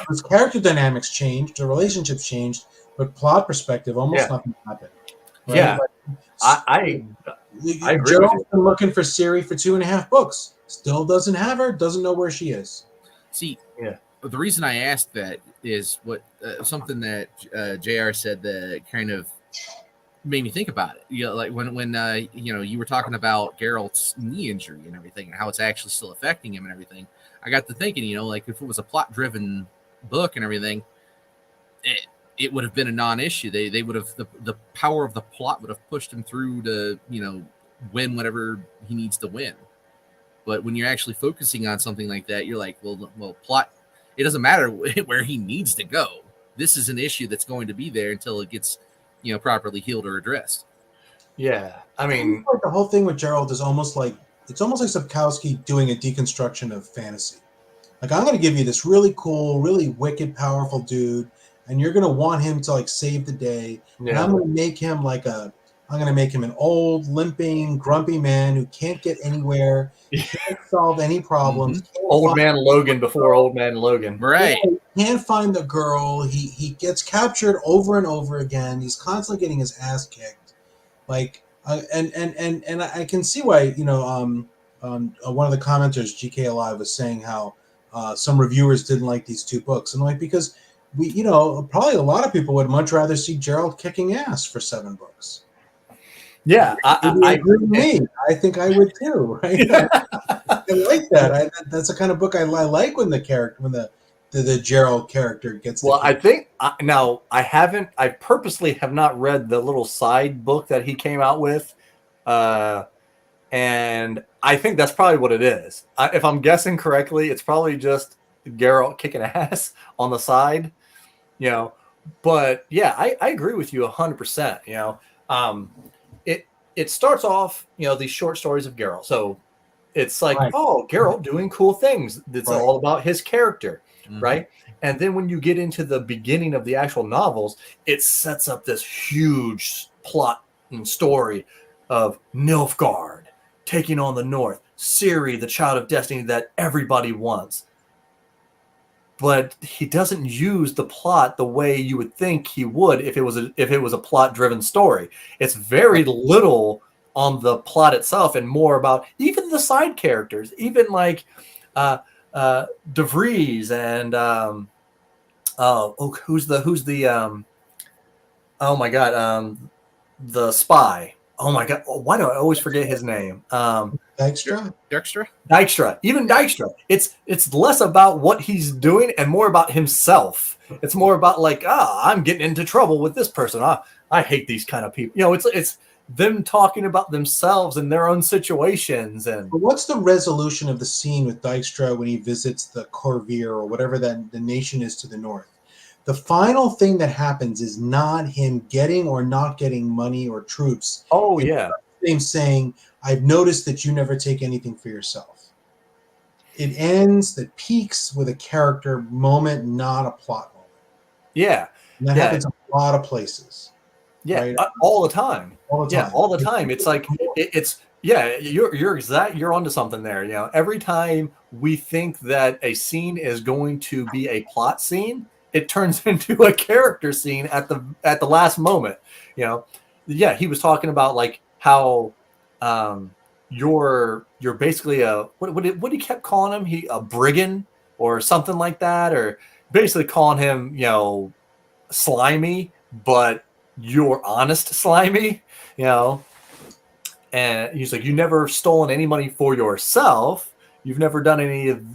Those character dynamics changed, the relationships changed, but plot perspective, almost nothing happened. Right? Yeah, like, I agree. Gerald's been looking for Ciri for 2.5 books. Still doesn't have her. Doesn't know where she is. See, the reason I asked that is what something that JR said that kind of made me think about it. You know, like when you know, you were talking about Geralt's knee injury and everything, and how it's actually still affecting him and everything. I got to thinking, you know, like if it was a plot-driven book and everything, it would have been a non-issue. They would have the power of the plot would have pushed him through to, you know, win whatever he needs to win. But when you're actually focusing on something like that, you're like, well, plot. It doesn't matter where he needs to go. This is an issue that's going to be there until it gets, you know, properly healed or addressed. Yeah, I mean, like the whole thing with Geralt is almost like Sapkowski doing a deconstruction of fantasy. Like, I'm going to give you this really cool, really wicked, powerful dude, and you're going to want him to, like, save the day. Yeah. And I'm going to make him an old, limping, grumpy man who can't get anywhere, can't solve any problems. Old man Logan before Old Man Logan. Right. Can't find the girl. He gets captured over and over again. He's constantly getting his ass kicked. Like, and I can see why, you know, one of the commenters, GK Alive, was saying how some reviewers didn't like these two books. And, like, because we, you know, probably a lot of people would much rather see Geralt kicking ass for 7 books. Yeah, I agree with me. I think I would too, right? I like that. That's the kind of book I like when the Geralt character gets. Well, I think now I purposely have not read the little side book that he came out with, and I think that's probably what it is. If I'm guessing correctly, it's probably just Geralt kicking ass on the side, you know. But yeah, I agree with you 100%. You know, it starts off, you know, these short stories of Geralt. So it's like, oh, Geralt doing cool things. It's all about his character, right? And then when you get into the beginning of the actual novels, it sets up this huge plot and story of Nilfgaard taking on the North, Ciri, the child of destiny that everybody wants. But he doesn't use the plot the way you would think he would if it was a plot-driven story. It's very little on the plot itself and more about even the side characters, even like De Vries and who's the oh my god, the spy. Oh my god, why do I always forget his name? Dijkstra. Even Dijkstra. It's less about what he's doing and more about himself. It's more about like, I'm getting into trouble with this person. I hate these kind of people. You know, it's them talking about themselves and their own situations. And but what's the resolution of the scene with Dijkstra when he visits the Corvair or whatever that the nation is to the north? The final thing that happens is not him getting or not getting money or troops. Oh, yeah. Him saying, I've noticed that you never take anything for yourself. It ends, that peaks with a character moment, not a plot moment. Yeah. And that happens in a lot of places. Yeah, right? all the time. All the time. Yeah, all the time. It's like you're onto something there. You know, every time we think that a scene is going to be a plot scene, it turns into a character scene at the last moment. You know, yeah, he was talking about like how you're basically what he kept calling him, a brigand or something like that, or basically calling him, you know, slimy, but you're honest slimy, you know. And he's like, you never stolen any money for yourself. You've never done any of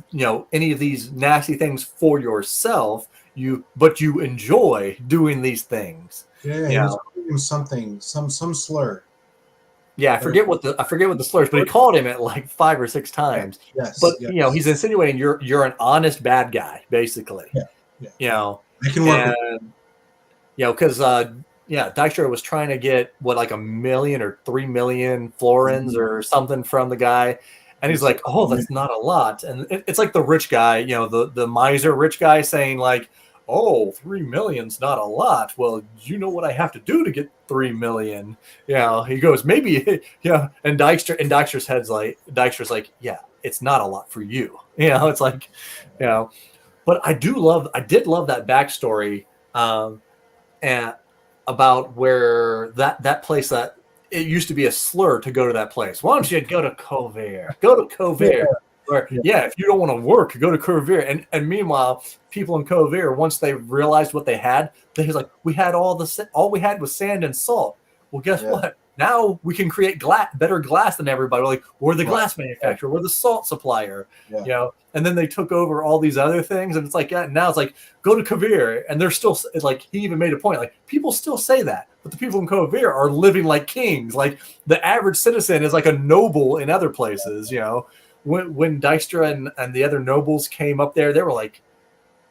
any of these nasty things for yourself. But you enjoy doing these things. Yeah, he was calling him something, some slur. Yeah, I forget what the slurs, but he called him it like 5 or 6 times. Yes, but yes. he's insinuating you're an honest bad guy, basically. Yeah. I can work with because Dijkstra was trying to get like 1 million or 3 million florins or something from the guy, and he's like, "Oh, that's not a lot." And it's like the rich guy, the miser rich guy saying like, "Oh, 3 million's not a lot." Well, you know what I have to do to get 3 million? He goes, "Maybe." And Dijkstra's like, "Yeah, it's not a lot for you." It's like, but I did love that backstory. And about where that place, that it used to be a slur to go to that place. Why don't you go to Kovir? Go to Kovir. Or if you don't want to work, go to Kovir. And meanwhile, people in Kovir, once they realized what they had, they was like, we had all we had was sand and salt. Well, guess what? Now we can create better glass than everybody. We're the glass manufacturer. We're the salt supplier. And then they took over all these other things, and it's like, now it's like, go to Kovir, and they're still like, he even made a point, like, people still say that, but the people in Kovir are living like kings. Like the average citizen is like a noble in other places. When Dijkstra and the other nobles came up there, they were like,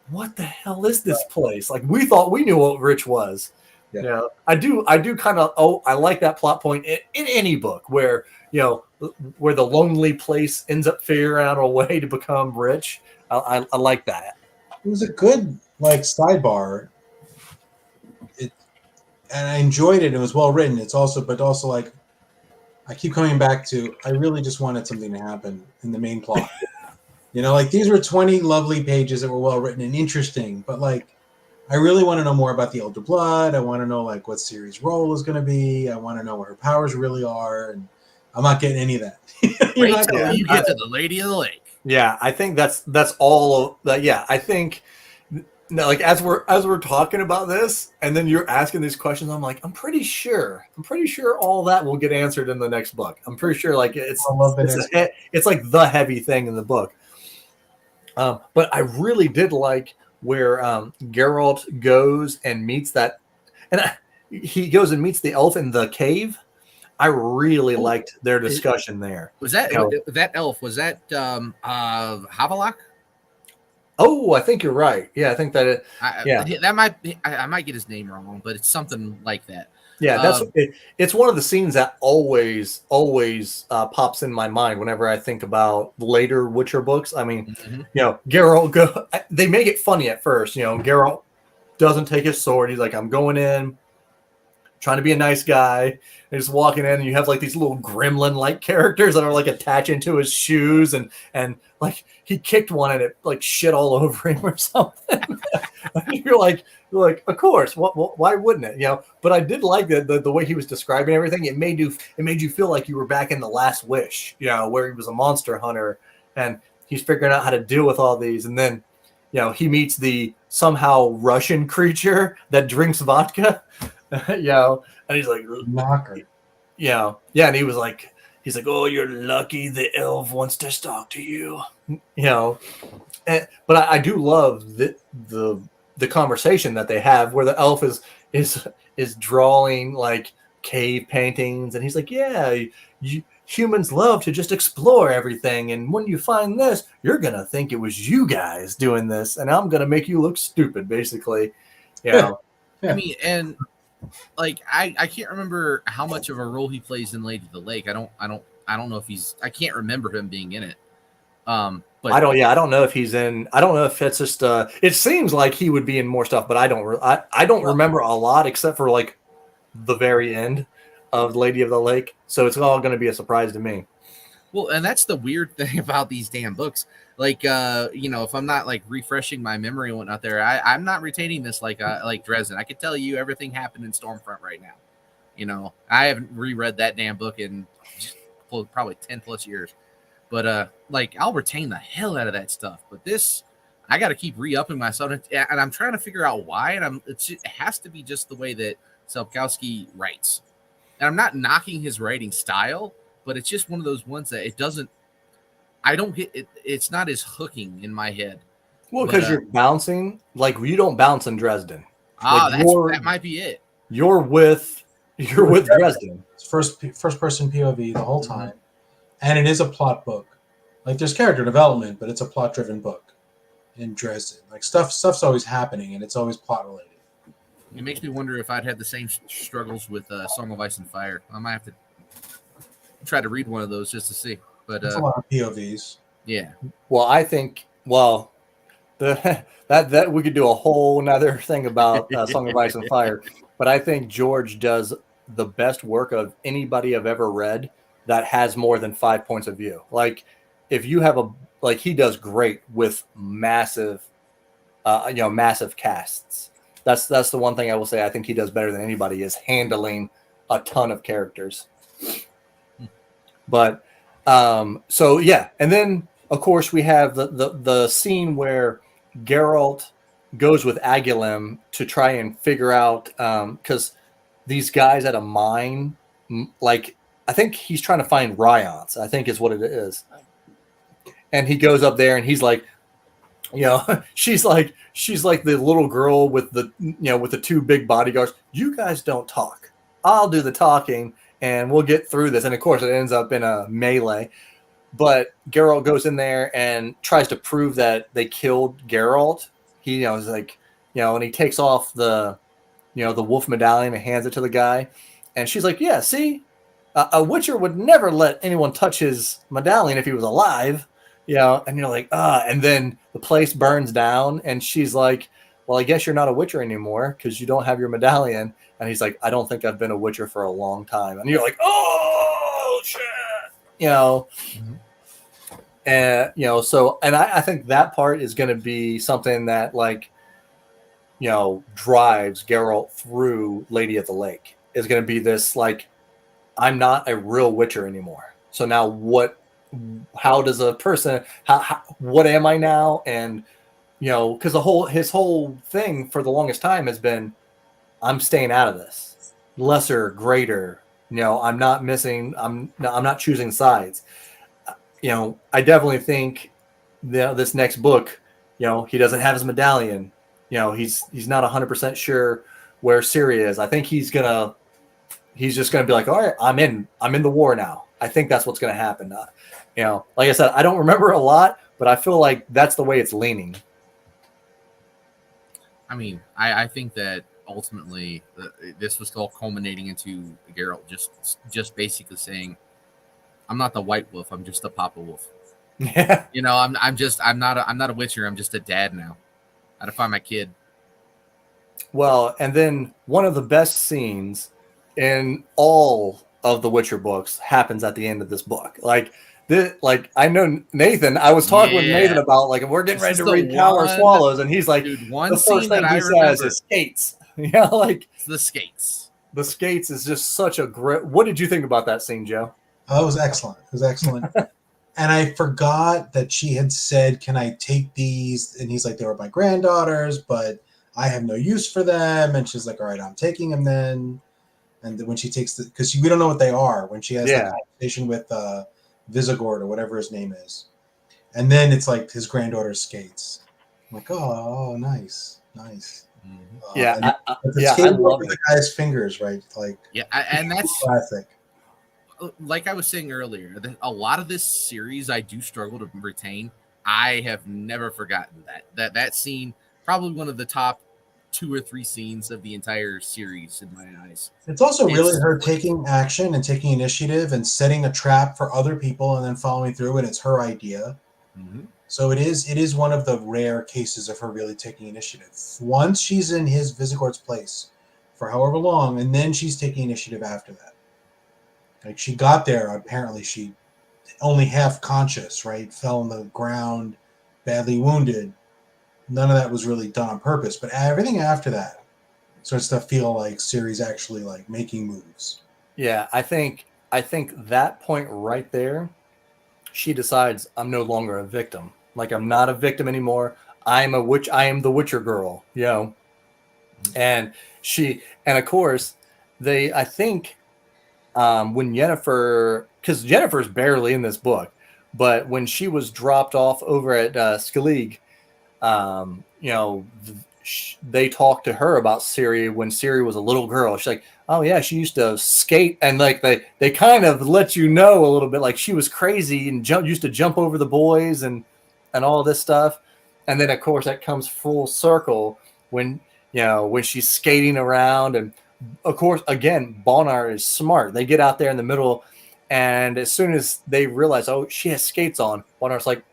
what the hell is this place? Like, we thought we knew what rich was. I do kind of, I like that plot point in any book where where the lonely place ends up figuring out a way to become rich. I like that. It was a good sidebar. And I enjoyed it. It was well written. But also like, I keep coming back to, I really just wanted something to happen in the main plot. These were 20 lovely pages that were well written and interesting, but I really want to know more about the Elder Blood. I want to know what Ciri's role is going to be. I want to know what her powers really are, and I'm not getting any of that. Wait till you get to the Lady of the Lake. Yeah, I think that's all of that. Yeah, I think as we're talking about this, and then you're asking these questions, I'm like, I'm pretty sure all that will get answered in the next book. I'm pretty sure it's like the heavy thing in the book. But I really did like where Geralt goes and meets that, and he goes and meets the elf in the cave. I really liked their discussion there. Was that that elf? Was that Havelok? Oh, I think you're right. Yeah, I think that that might be, I might get his name wrong, but it's something like that. Yeah, it's one of the scenes that always pops in my mind whenever I think about later Witcher books. I mean, Geralt they make it funny at first. Geralt doesn't take his sword. He's like, I'm going in, trying to be a nice guy. And just walking in, and you have these little gremlin-like characters that are attaching to his shoes, and he kicked one and it shit all over him or something. You're like, of course, why wouldn't it? But I did like the way he was describing everything. It made you feel like you were back in The Last Wish, where he was a monster hunter and he's figuring out how to deal with all these. And then, he meets the somehow Russian creature that drinks vodka, and he's like, knocker. And he was like, he's like, oh, you're lucky the elf wants to talk to you, but I do love the conversation that they have where the elf is drawing cave paintings, and he's like, humans love to just explore everything, and when you find this, you're gonna think it was you guys doing this, and I'm gonna make you look stupid, basically. I mean, and I can't remember how much of a role he plays in Lady of the Lake. I don't know if I can't remember him being in it. But I don't know if he's in. I don't know if it's just. It seems like he would be in more stuff, but I don't remember a lot except for the very end of Lady of the Lake. So it's all going to be a surprise to me. Well, and that's the weird thing about these damn books. If I'm not refreshing my memory and whatnot, I'm not retaining this like Dresden. I could tell you everything happened in Stormfront right now. I haven't reread that damn book in probably 10 plus years. But I'll retain the hell out of that stuff. But this, I got to keep re-upping myself, and I'm trying to figure out why. And it has to be just the way that Sapkowski writes. And I'm not knocking his writing style, but it's just one of those ones that it doesn't. I don't get it. It's not as hooking in my head. Well, because you're bouncing, like you don't bounce in Dresden. That might be it. You're with Dresden. It's first person POV the whole time, and it is a plot book. Like there's character development, but it's a plot driven book in Dresden. Like stuff's always happening, and it's always plot related. It makes me wonder if I'd had the same struggles with Song of Ice and Fire. I might have to try to read one of those just to see. But it's a lot of POVs. Yeah. Well, I think that we could do a whole nother thing about Song of Ice and Fire. But I think George does the best work of anybody I've ever read that has more than 5 points of view. Like if you have he does great with massive, massive casts. That's the one thing I will say I think he does better than anybody is handling a ton of characters. But so yeah, and then of course we have the scene where Geralt goes with Agilem to try and figure out because these guys at a mine, like I think he's trying to find Ryons, I think is what it is. And he goes up there and he's like, she's like the little girl with the two big bodyguards. You guys don't talk. I'll do the talking and we'll get through this. And of course it ends up in a melee. But Geralt goes in there and tries to prove that they killed Geralt. He is like, and he takes off the wolf medallion and hands it to the guy. And she's like, yeah, see, a Witcher would never let anyone touch his medallion if he was alive. And you're like, and then the place burns down and she's like, well, I guess you're not a Witcher anymore because you don't have your medallion. And he's like, I don't think I've been a Witcher for a long time. And you're like, oh, shit. And, so, and I think that part is going to be something that drives Geralt through Lady of the Lake is going to be this, I'm not a real Witcher anymore. So now how does a person, what am I now? And, because his whole thing for the longest time has been, I'm staying out of this. Lesser, greater, I'm not missing, I'm not choosing sides. I definitely think this next book, he doesn't have his medallion. He's not 100% sure where Ciri is. I think he's just gonna be like, all right, I'm in the war now. I think that's what's gonna happen. Like I said, I don't remember a lot, but I feel like that's the way it's leaning. I mean, I think that ultimately this was all culminating into Geralt just basically saying, I'm not the White Wolf, I'm just a Papa Wolf. Yeah. I'm not a Witcher, I'm just a dad now. I had to find my kid. Well, and then one of the best scenes in all of the Witcher books happens at the end of this book. I know Nathan. I was talking with Nathan about we're getting ready to read Power Swallows, and he's like, dude, one the first scene thing he says is skates. It's the skates. The skates is just such a great. What did you think about that scene, Joe? Oh, it was excellent. It was excellent. And I forgot that she had said, "Can I take these?" And he's like, "They were my granddaughters, but I have no use for them." And she's like, "All right, I'm taking them then." And then when she takes because we don't know what they are when she has the conversation with Visigoth or whatever his name is, and then it's like his granddaughter's skates. I'm like, oh, nice. Mm-hmm. I love the guy's fingers, right? And that's classic. Like I was saying earlier, a lot of this series I do struggle to retain. I have never forgotten that scene. Probably one of the top 2 or 3 scenes of the entire series in my eyes. It's also really her taking action and taking initiative and setting a trap for other people and then following through, and it's her idea. Mm-hmm. So it is one of the rare cases of her really taking initiative. Once she's in his Visigoth's place for however long, and then she's taking initiative after that. She got there, apparently she only half conscious, right? Fell on the ground, badly wounded. None of that was really done on purpose, but everything after that starts to feel like Ciri's actually making moves. Yeah, I think that point right there, she decides I'm no longer a victim. I'm not a victim anymore. I am the Witcher girl, And of course, I think when Yennefer, because Yennefer's barely in this book, but when she was dropped off over at Skellige, they talked to her about Ciri when Ciri was a little girl. She's like, oh yeah, she used to skate, and like they kind of let you know a little bit, like she was crazy and used to jump over the boys and all this stuff. And then of course that comes full circle when when she's skating around, and of course again Bonar is smart. They get out there in the middle, and as soon as they realize, oh, she has skates on, Bonar's like,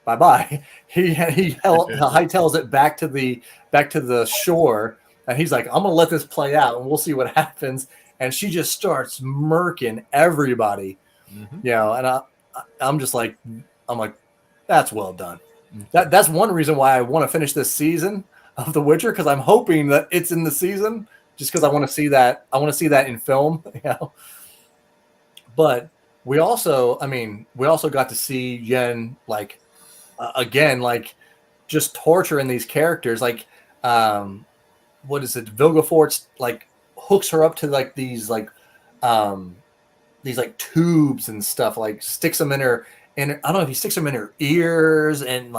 bye bye. He hightails it back to the shore, and he's like, I'm gonna let this play out, and we'll see what happens. And she just starts murking everybody, and I'm just like, that's well done. That's one reason why I want to finish this season of The Witcher, because I'm hoping that it's in the season, just because I want to see that. I want to see that in film, But we also got to see Yen again, just torturing these characters. What is it? Vilgefortz hooks her up to these tubes and stuff, sticks them in her. And I don't know if he sticks them in her ears and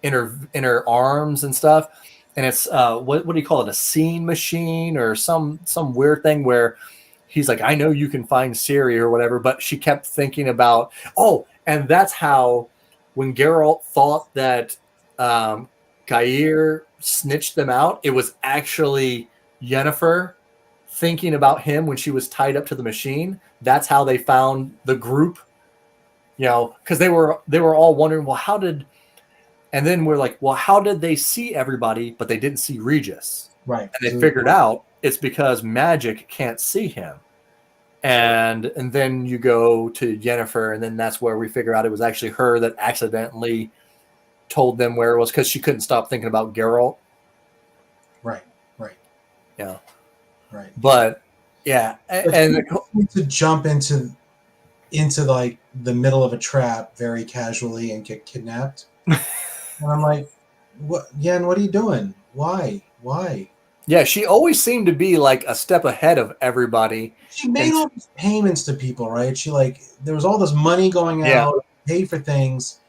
in her arms and stuff. And it's what do you call it? A scene machine or some weird thing where he's like, I know you can find Ciri or whatever, but she kept thinking about, and that's how when Geralt thought that Gair snitched them out, it was actually Yennefer thinking about him when she was tied up to the machine. That's how they found the group, because they were all wondering, well, how did, and then we're like, well, how did they see everybody, but they didn't see Regis? Right. And they figured out it's because magic can't see him. And then you go to Yennefer, and then that's where we figure out it was actually her that accidentally told them where it was, because she couldn't stop thinking about Geralt. Right. Yeah. Right. But yeah, and to jump into the middle of a trap very casually and get kidnapped. And I'm like, what, Yen, what are you doing? Why? Yeah, she always seemed to be a step ahead of everybody. She made all these payments to people, right? She there was all this money going out, paid for things.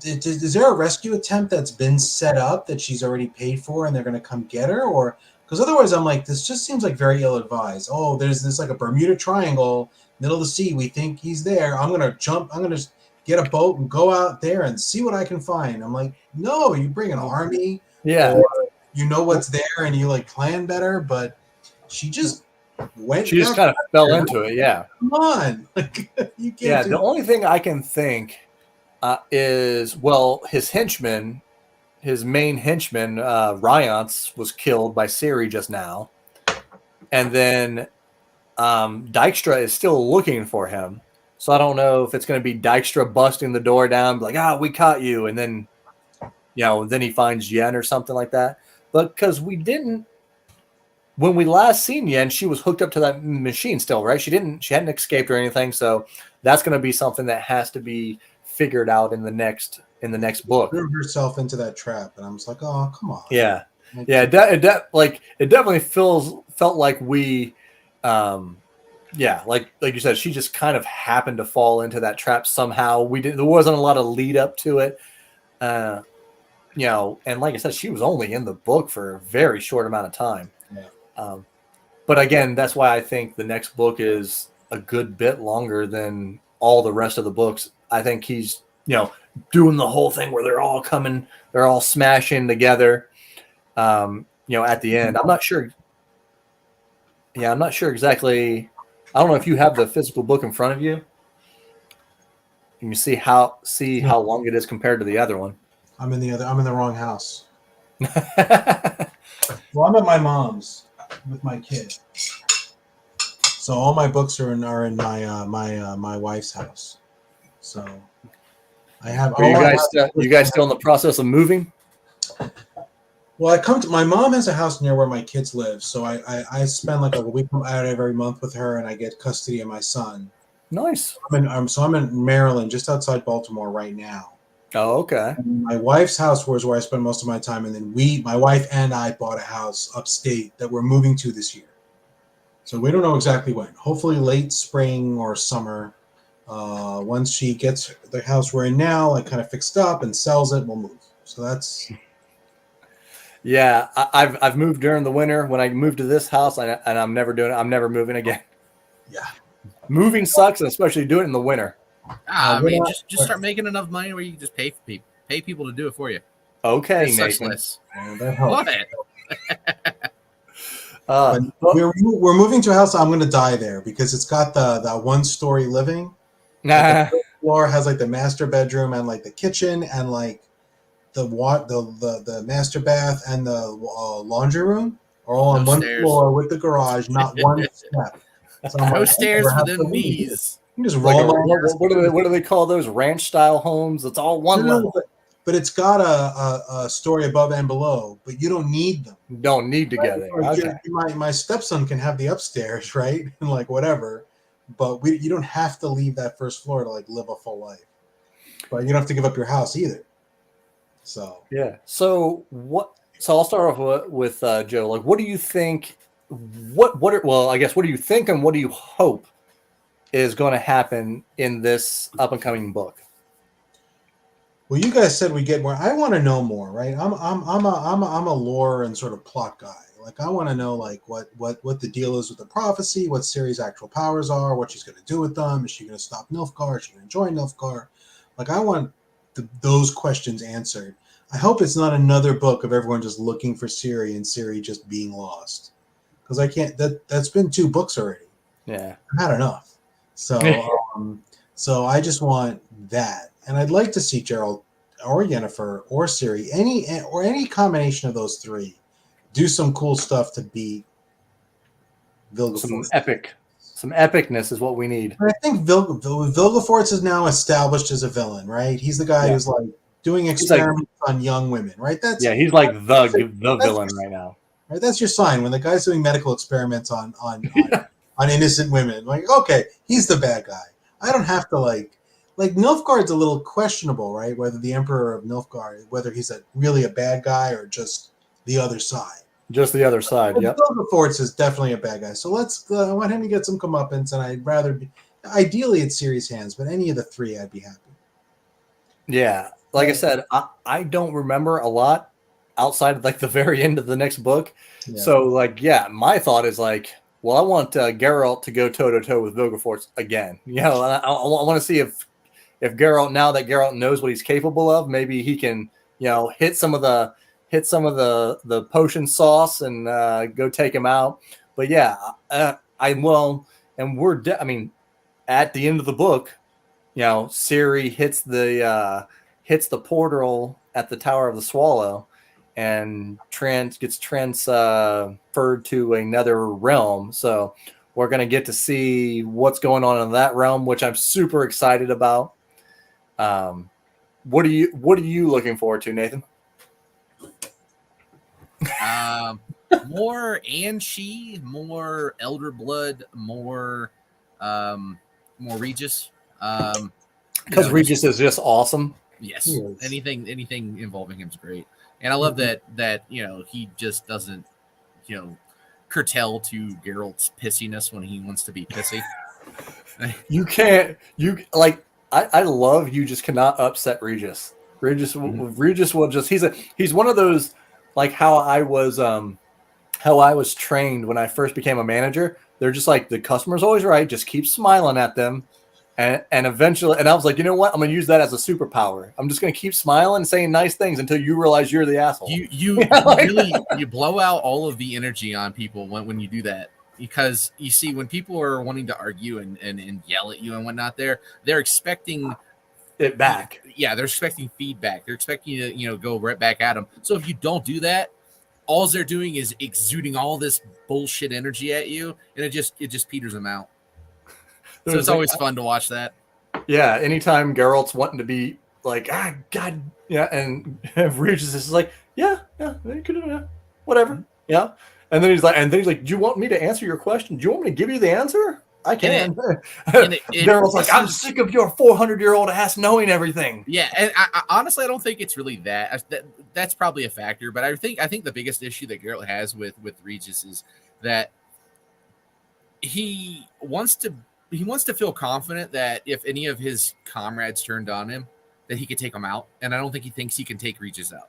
Is there a rescue attempt that's been set up that she's already paid for and they're going to come get her? Or because otherwise I'm like, this just seems very ill-advised. Oh, there's this a Bermuda Triangle, middle of the sea. We think he's there. I'm going to jump. I'm going to get a boat and go out there and see what I can find. I'm like, no, you bring an army. Yeah. Or you know what's there and you plan better, but she just went. She just kind of fell into it. Yeah. Come on. You can't. Yeah. The only thing I can think is, well, his henchman, his main henchman, Ryance, was killed by Ciri just now. And then Dijkstra is still looking for him. So I don't know if it's going to be Dijkstra busting the door down, we caught you. And then, then he finds Yen or something like that. But because when we last seen Yen, she was hooked up to that machine still, right? She hadn't escaped or anything. So that's going to be something that has to be figured out in the next book. Threw herself into that trap, and I was like, oh, come on. Yeah. It definitely felt like we, like you said, she just kind of happened to fall into that trap somehow. There wasn't a lot of lead up to it. And like I said, she was only in the book for a very short amount of time. Yeah. But again, that's why I think the next book is a good bit longer than all the rest of the books. I think he's, doing the whole thing where they're all smashing together, at the end. I'm not sure. Yeah, I'm not sure exactly. I don't know if you have the physical book in front of you. You can see how long it is compared to the other one. I'm in the wrong house. Well, I'm at my mom's with my kid. So all my books are in my wife's house. So I have. You guys still in the process of moving? Well, my mom has a house near where my kids live, so I spend a week out every month with her, and I get custody of my son. Nice. I'm in Maryland, just outside Baltimore right now. Oh, okay. And my wife's house was where I spend most of my time, and then my wife and I bought a house upstate that we're moving to this year. So we don't know exactly when. Hopefully late spring or summer. Once she gets the house we're in now, like kind of fixed up and sells it, we'll move. So that's Yeah, I've moved during the winter when I moved to this house, and I'm never doing it. I'm never moving again. yeah. Moving sucks, and especially do it in the winter. I we're mean, not- just start making enough money where you can just pay people to do it for you. Okay, It's such Nathan. less. that helps. What? But Well, we're moving to a house. I'm going to die there because it's got the 1-story living. Like the nah, first floor has like the master bedroom and like the kitchen and like the master bath and the laundry room are all on No one stairs. floor with the garage, not one step. So I'm No like, stairs never for have to them leave. knees. You can just like roll my ass. what do they call those ranch style homes? It's all one No, level. but it's got a story above and below, but you don't need them. Don't need to go there. Or Okay. my stepson can have the upstairs, right? And like whatever, but you don't have to leave that first floor to like live a full life. But you don't have to give up your house either. So Yeah. So So I'll start off with Joe. Like, what do you think? Well, I guess what do you think and what do you hope is going to happen in this up and coming book? well, you guys said we get more. I want to know more, right? I'm a lore and sort of plot guy. Like I want to know like what the deal is with the prophecy, what Ciri's actual powers are, what she's going to do with them. Is she going to stop Nilfgaard? Is she going to join Nilfgaard? Like I want those questions answered. I hope it's not another book of everyone just looking for Ciri and Ciri just being lost. Because I can't. That's been 2 books already. Yeah. I've had enough. So so I just want that, and I'd like to see Geralt or Yennefer or Ciri, any combination of those 3, do some cool stuff to beat Vilgefortz. Some epicness is what we need. I think Vilgefortz is now established as a villain, right? He's the guy who's like doing experiments on young women, right? He's like the villain right now. Right, that's your sign when the guy's doing medical experiments on innocent women. Like, okay, he's the bad guy. I don't have to like Nilfgaard's a little questionable, right? Whether the Emperor of Nilfgaard, whether he's really a bad guy or just the other side. Just the other side. Yep. Vilgefortz is definitely a bad guy. So I want him to get some comeuppance, and I'd rather be ideally it's Ciri's hands, but any of the 3, I'd be happy. Yeah, like I said, I don't remember a lot outside of like the very end of the next book. Yeah. So like, yeah, my thought is like, well, I want Geralt to go toe to toe with Vilgefortz again. You know, I want to see if Geralt, now that Geralt knows what he's capable of, maybe he can, you know, hit some of the potion sauce and go take him out. But yeah, I will, and I mean, at the end of the book, you know, Ciri hits the portal at the Tower of the Swallow, and gets transferred to another realm. So we're gonna get to see what's going on in that realm, which I'm super excited about. What are you looking forward to, Nathan? More Anshi, more Elder Blood, more Regis. Because Regis is just awesome. Yes, anything involving him is great, and I love that you know he just doesn't curtail to Geralt's pissiness when he wants to be pissy. I love you just cannot upset Regis. Regis will just he's one of those, like how I was trained when I first became a manager. They're just like, the customer's always right, just keep smiling at them. And eventually, and I was like, you know what? I'm going to use that as a superpower. I'm just going to keep smiling and saying nice things until you realize you're the asshole. You really blow out all of the energy on people when you do that, because you see, when people are wanting to argue and yell at you and whatnot, they're expecting it back. Yeah, they're expecting feedback. They're expecting you to go right back at them. So if you don't do that, all they're doing is exuding all this bullshit energy at you, and it just peters them out. So it's always fun to watch that. Yeah, anytime Geralt's wanting to be like, God, yeah, and Regis is like, yeah, you could, whatever, yeah, and then he's like, do you want me to answer your question? Do you want me to give you the answer? I can. Geralt's like, I'm sick of your 400-year-old ass knowing everything. Yeah, and I honestly, I don't think it's really that. That's probably a factor, but I think the biggest issue that Geralt has with Regis is that he wants to feel confident that if any of his comrades turned on him, that he could take them out. And I don't think he thinks he can take Regis out.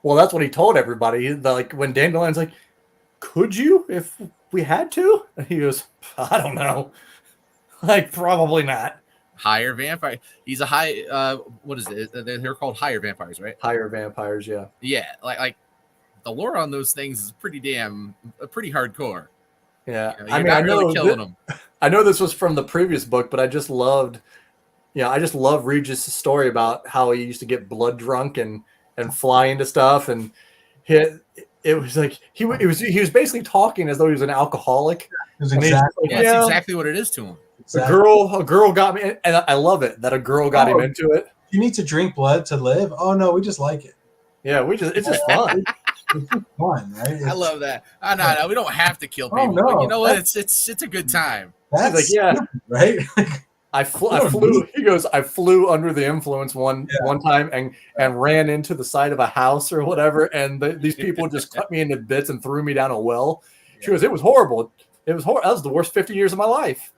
Well, that's what he told everybody. Like when Dandelion's like, "Could you if we had to?" And he goes, "I don't know. Like probably not." Higher vampire. He's a high. What is it? They're called higher vampires, right? Higher vampires, yeah. Yeah, like the lore on those things is pretty hardcore. Yeah, You know, I mean, I know killing them. I know this was from the previous book, but I just loved, I just love Regis' story about how he used to get blood drunk and fly into stuff, and it was like he was basically talking as though he was an alcoholic. That's exactly what it is to him. Exactly. A girl got me, and I love it that a girl got him into it. You need to drink blood to live? Oh no, we just like it. Yeah, it's just fun. It's just fun, right? I love that. No, we don't have to kill people. No, but you know what? It's a good time. That's like, yeah, stupid, right? I flew. He goes, I flew under the influence one time and ran into the side of a house or whatever, and these people just cut me into bits and threw me down a well. She goes, it was horrible. It was horrible. That was the worst 50 years of my life.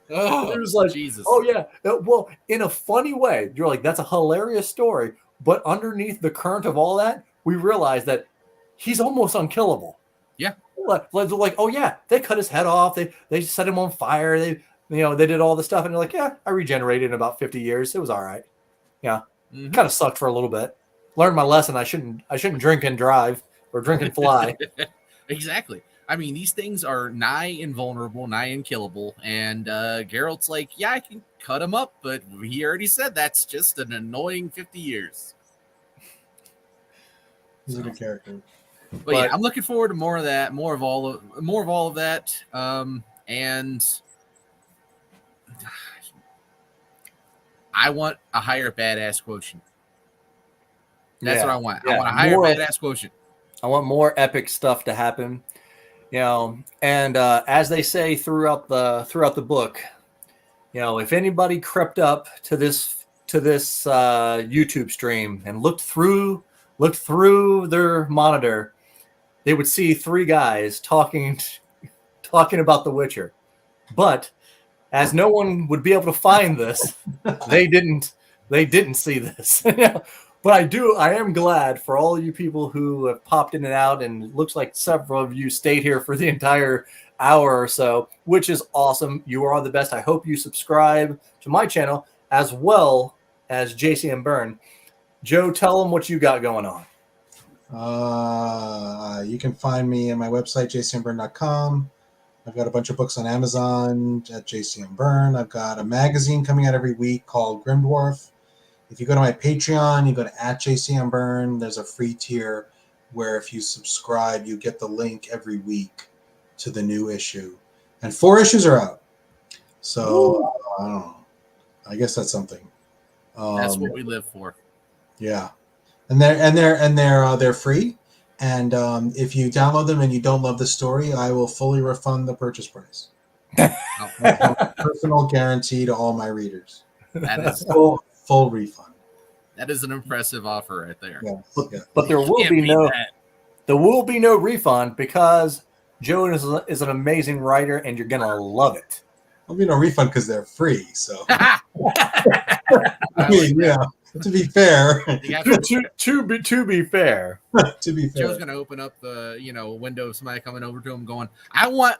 Oh, it was like, Jesus. Oh yeah. Well, in a funny way, you're like, that's a hilarious story. But underneath the current of all that, we realize that he's almost unkillable. Yeah. Like, oh yeah, they cut his head off. They set him on fire. They did all the stuff, and they're like, yeah, I regenerated in about 50 years. It was all right. Yeah, kind of sucked for a little bit. Learned my lesson. I shouldn't drink and drive or drink and fly. Exactly. I mean, these things are nigh invulnerable, nigh unkillable, and Geralt's like, yeah, I can cut him up, but he already said that's just an annoying 50 years. He's a good character. But yeah, I'm looking forward to more of that, more of all of that, and I want a higher badass quotient. That's what I want. I want a higher badass quotient. I want more epic stuff to happen. And as they say throughout the book, if anybody crept up to this YouTube stream and looked through their monitor, they would see three guys talking about The Witcher. But as no one would be able to find this, they didn't see this. But I am glad for all of you people who have popped in and out, and it looks like several of you stayed here for the entire hour or so, which is awesome. You are the best. I hope you subscribe to my channel as well as JC and Byrne. Joe, tell them what you got going on. You can find me at my website, jcandbyrne.com. I've got a bunch of books on Amazon at JC and Byrne. I've got a magazine coming out every week called Grim Dwarf. If you go to my Patreon, you go to @JC and Byrne. There's a free tier where if you subscribe, you get the link every week to the new issue. And 4 issues are out. So, I don't know. I guess that's something. That's what we live for. Yeah. And they're free. And if you download them and you don't love the story, I will fully refund the purchase price. Personal guarantee to all my readers. That is full refund. That is an impressive offer right there. Yes. But there will be no refund because Joe is an amazing writer, and you're gonna love it. There'll be no refund because they're free. So I mean, yeah. To be fair, to be fair, Joe's gonna open up the window of somebody coming over to him, going, "I want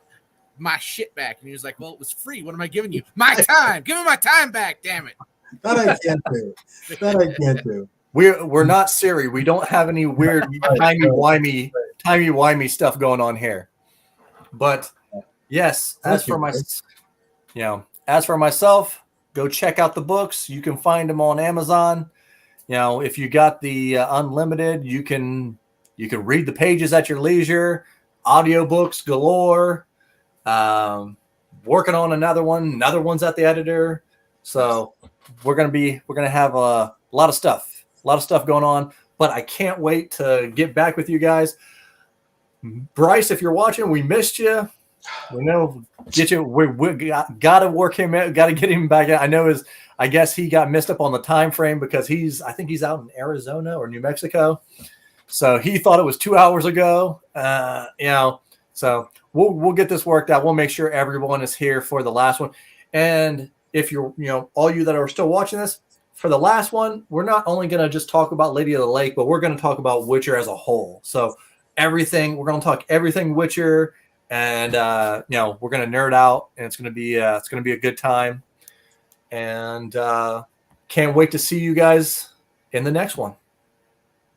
my shit back," and he was like, "Well, it was free. What am I giving you? My time. Give me my time back. Damn it." That I can't do. We're not Ciri. We don't have any weird timey-wimey stuff going on here. But yes, as for myself, go check out the books. You can find them on Amazon. If you got the unlimited, you can read the pages at your leisure. Audiobooks galore. Working on another one. Another one's at the editor. So we're gonna have a lot of stuff going on. But I can't wait to get back with you guys. Bryce, if you're watching, we missed you. We know get you. We gotta work him out. Gotta get him back. I guess he got messed up on the time frame because I think he's out in Arizona or New Mexico. So he thought it was 2 hours ago. So we'll get this worked out. We'll make sure everyone is here for the last one. And if you're, all you that are still watching this, for the last one, we're not only going to just talk about Lady of the Lake, but we're going to talk about Witcher as a whole. So we're going to talk everything Witcher, and we're going to nerd out, and it's going to be a good time. And can't wait to see you guys in the next one.